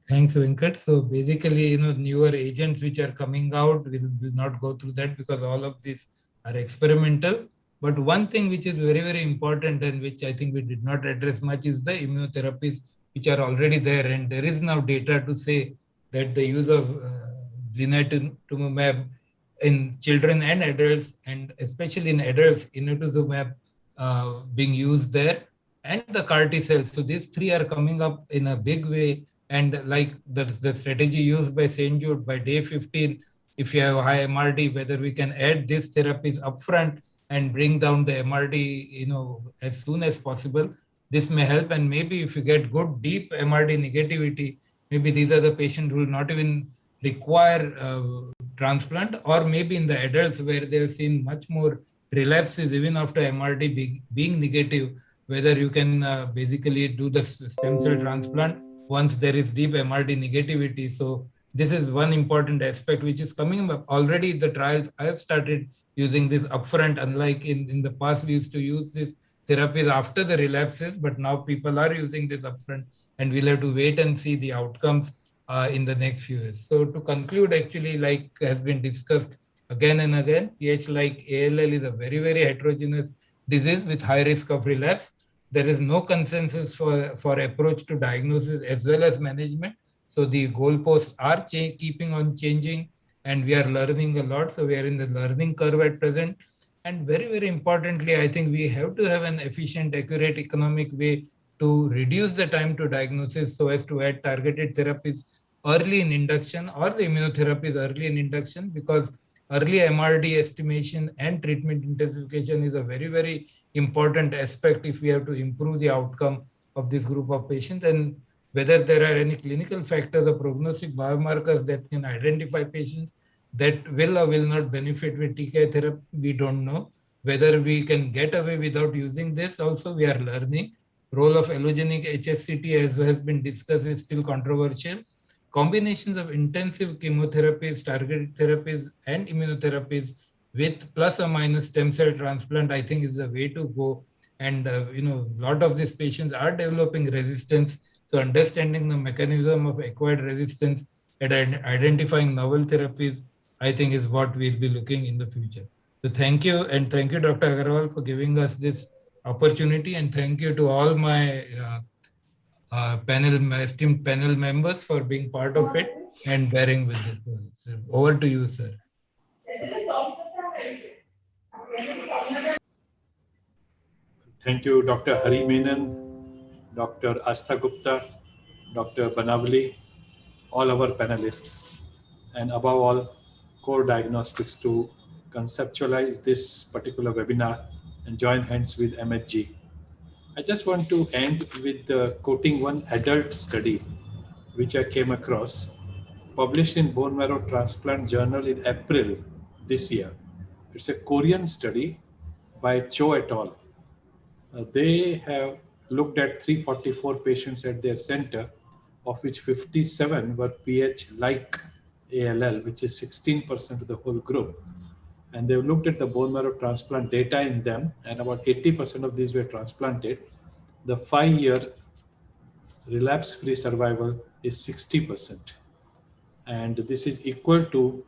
D: Thanks, Venkat. So basically, newer agents which are coming out, will not go through that because all of these are experimental. But one thing which is very, very important and which I think we did not address much is the immunotherapies which are already there. And there is now data to say that the use of blinatumomab in children and adults, and especially in adults, inotuzumab being used there, and the CAR T cells. So these three are coming up in a big way. And like the strategy used by St. Jude, by day 15, if you have high MRD, whether we can add these therapies upfront and bring down the MRD, as soon as possible, this may help. And maybe if you get good deep MRD negativity, maybe these are the patients who will not even require transplant, or maybe in the adults where they've seen much more relapses even after MRD being negative, whether you can basically do the stem cell transplant once there is deep MRD negativity. So this is one important aspect which is coming up. Already the trials, I have started using this upfront, unlike in the past we used to use this therapies after the relapses, but now people are using this upfront, and we'll have to wait and see the outcomes in the next few years. So to conclude, actually, like has been discussed again and again, PH like ALL is a very, very heterogeneous disease with high risk of relapse. There is no consensus for approach to diagnosis as well as management. So the goalposts are keeping on changing, and we are learning a lot. So we are in the learning curve at present. And very, very importantly, I think we have to have an efficient, accurate, economic way to reduce the time to diagnosis so as to add targeted therapies early in induction, or the immunotherapies early in induction, because early MRD estimation and treatment intensification is a very, very important aspect if we have to improve the outcome of this group of patients. And whether there are any clinical factors or prognostic biomarkers that can identify patients that will or will not benefit with TKI therapy, we don't know. Whether we can get away without using this also we are learning. Role of allogenic HSCT, as has been discussed, is still controversial. Combinations of intensive chemotherapies, targeted therapies, and immunotherapies with plus or minus stem cell transplant, I think is the way to go. And a lot of these patients are developing resistance. So understanding the mechanism of acquired resistance and identifying novel therapies, I think is what we'll be looking in the future. So thank you, and thank you, Dr. Agarwal, for giving us this opportunity, and thank you to all my esteemed panel members for being part of it and bearing with this. So over to you, sir.
A: Thank you, Dr. Hari Menon, Dr. Aastha Gupta, Dr. Banavali, all our panelists, and above all, Core Diagnostics to conceptualize this particular webinar and join hands with MHG. I just want to end with quoting one adult study which I came across, published in Bone Marrow Transplant Journal in April this year. It's a Korean study by Cho et al. They have looked at 344 patients at their center, of which 57 were PH-like ALL, which is 16% of the whole group. And they've looked at the bone marrow transplant data in them, and about 80% of these were transplanted. The 5-year relapse-free survival is 60%. And this is equal to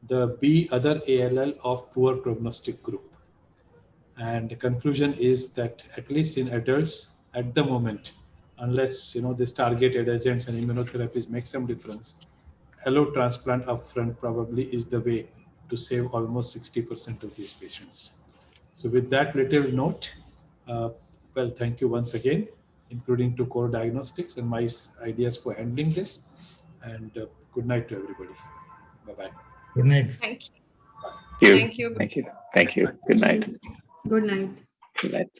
A: the B other ALL of poor prognostic group. And the conclusion is that at least in adults at the moment, unless this targeted agents and immunotherapies make some difference, allo transplant upfront probably is the way to save almost 60% of these patients. So with that little note, well, thank you once again, including to Core Diagnostics and my ideas for handling this. And good night to everybody. Bye-bye.
D: Good night.
H: Thank you.
B: Thank
H: you.
B: Thank you. Thank you. Good night.
C: Good night.
B: Good night.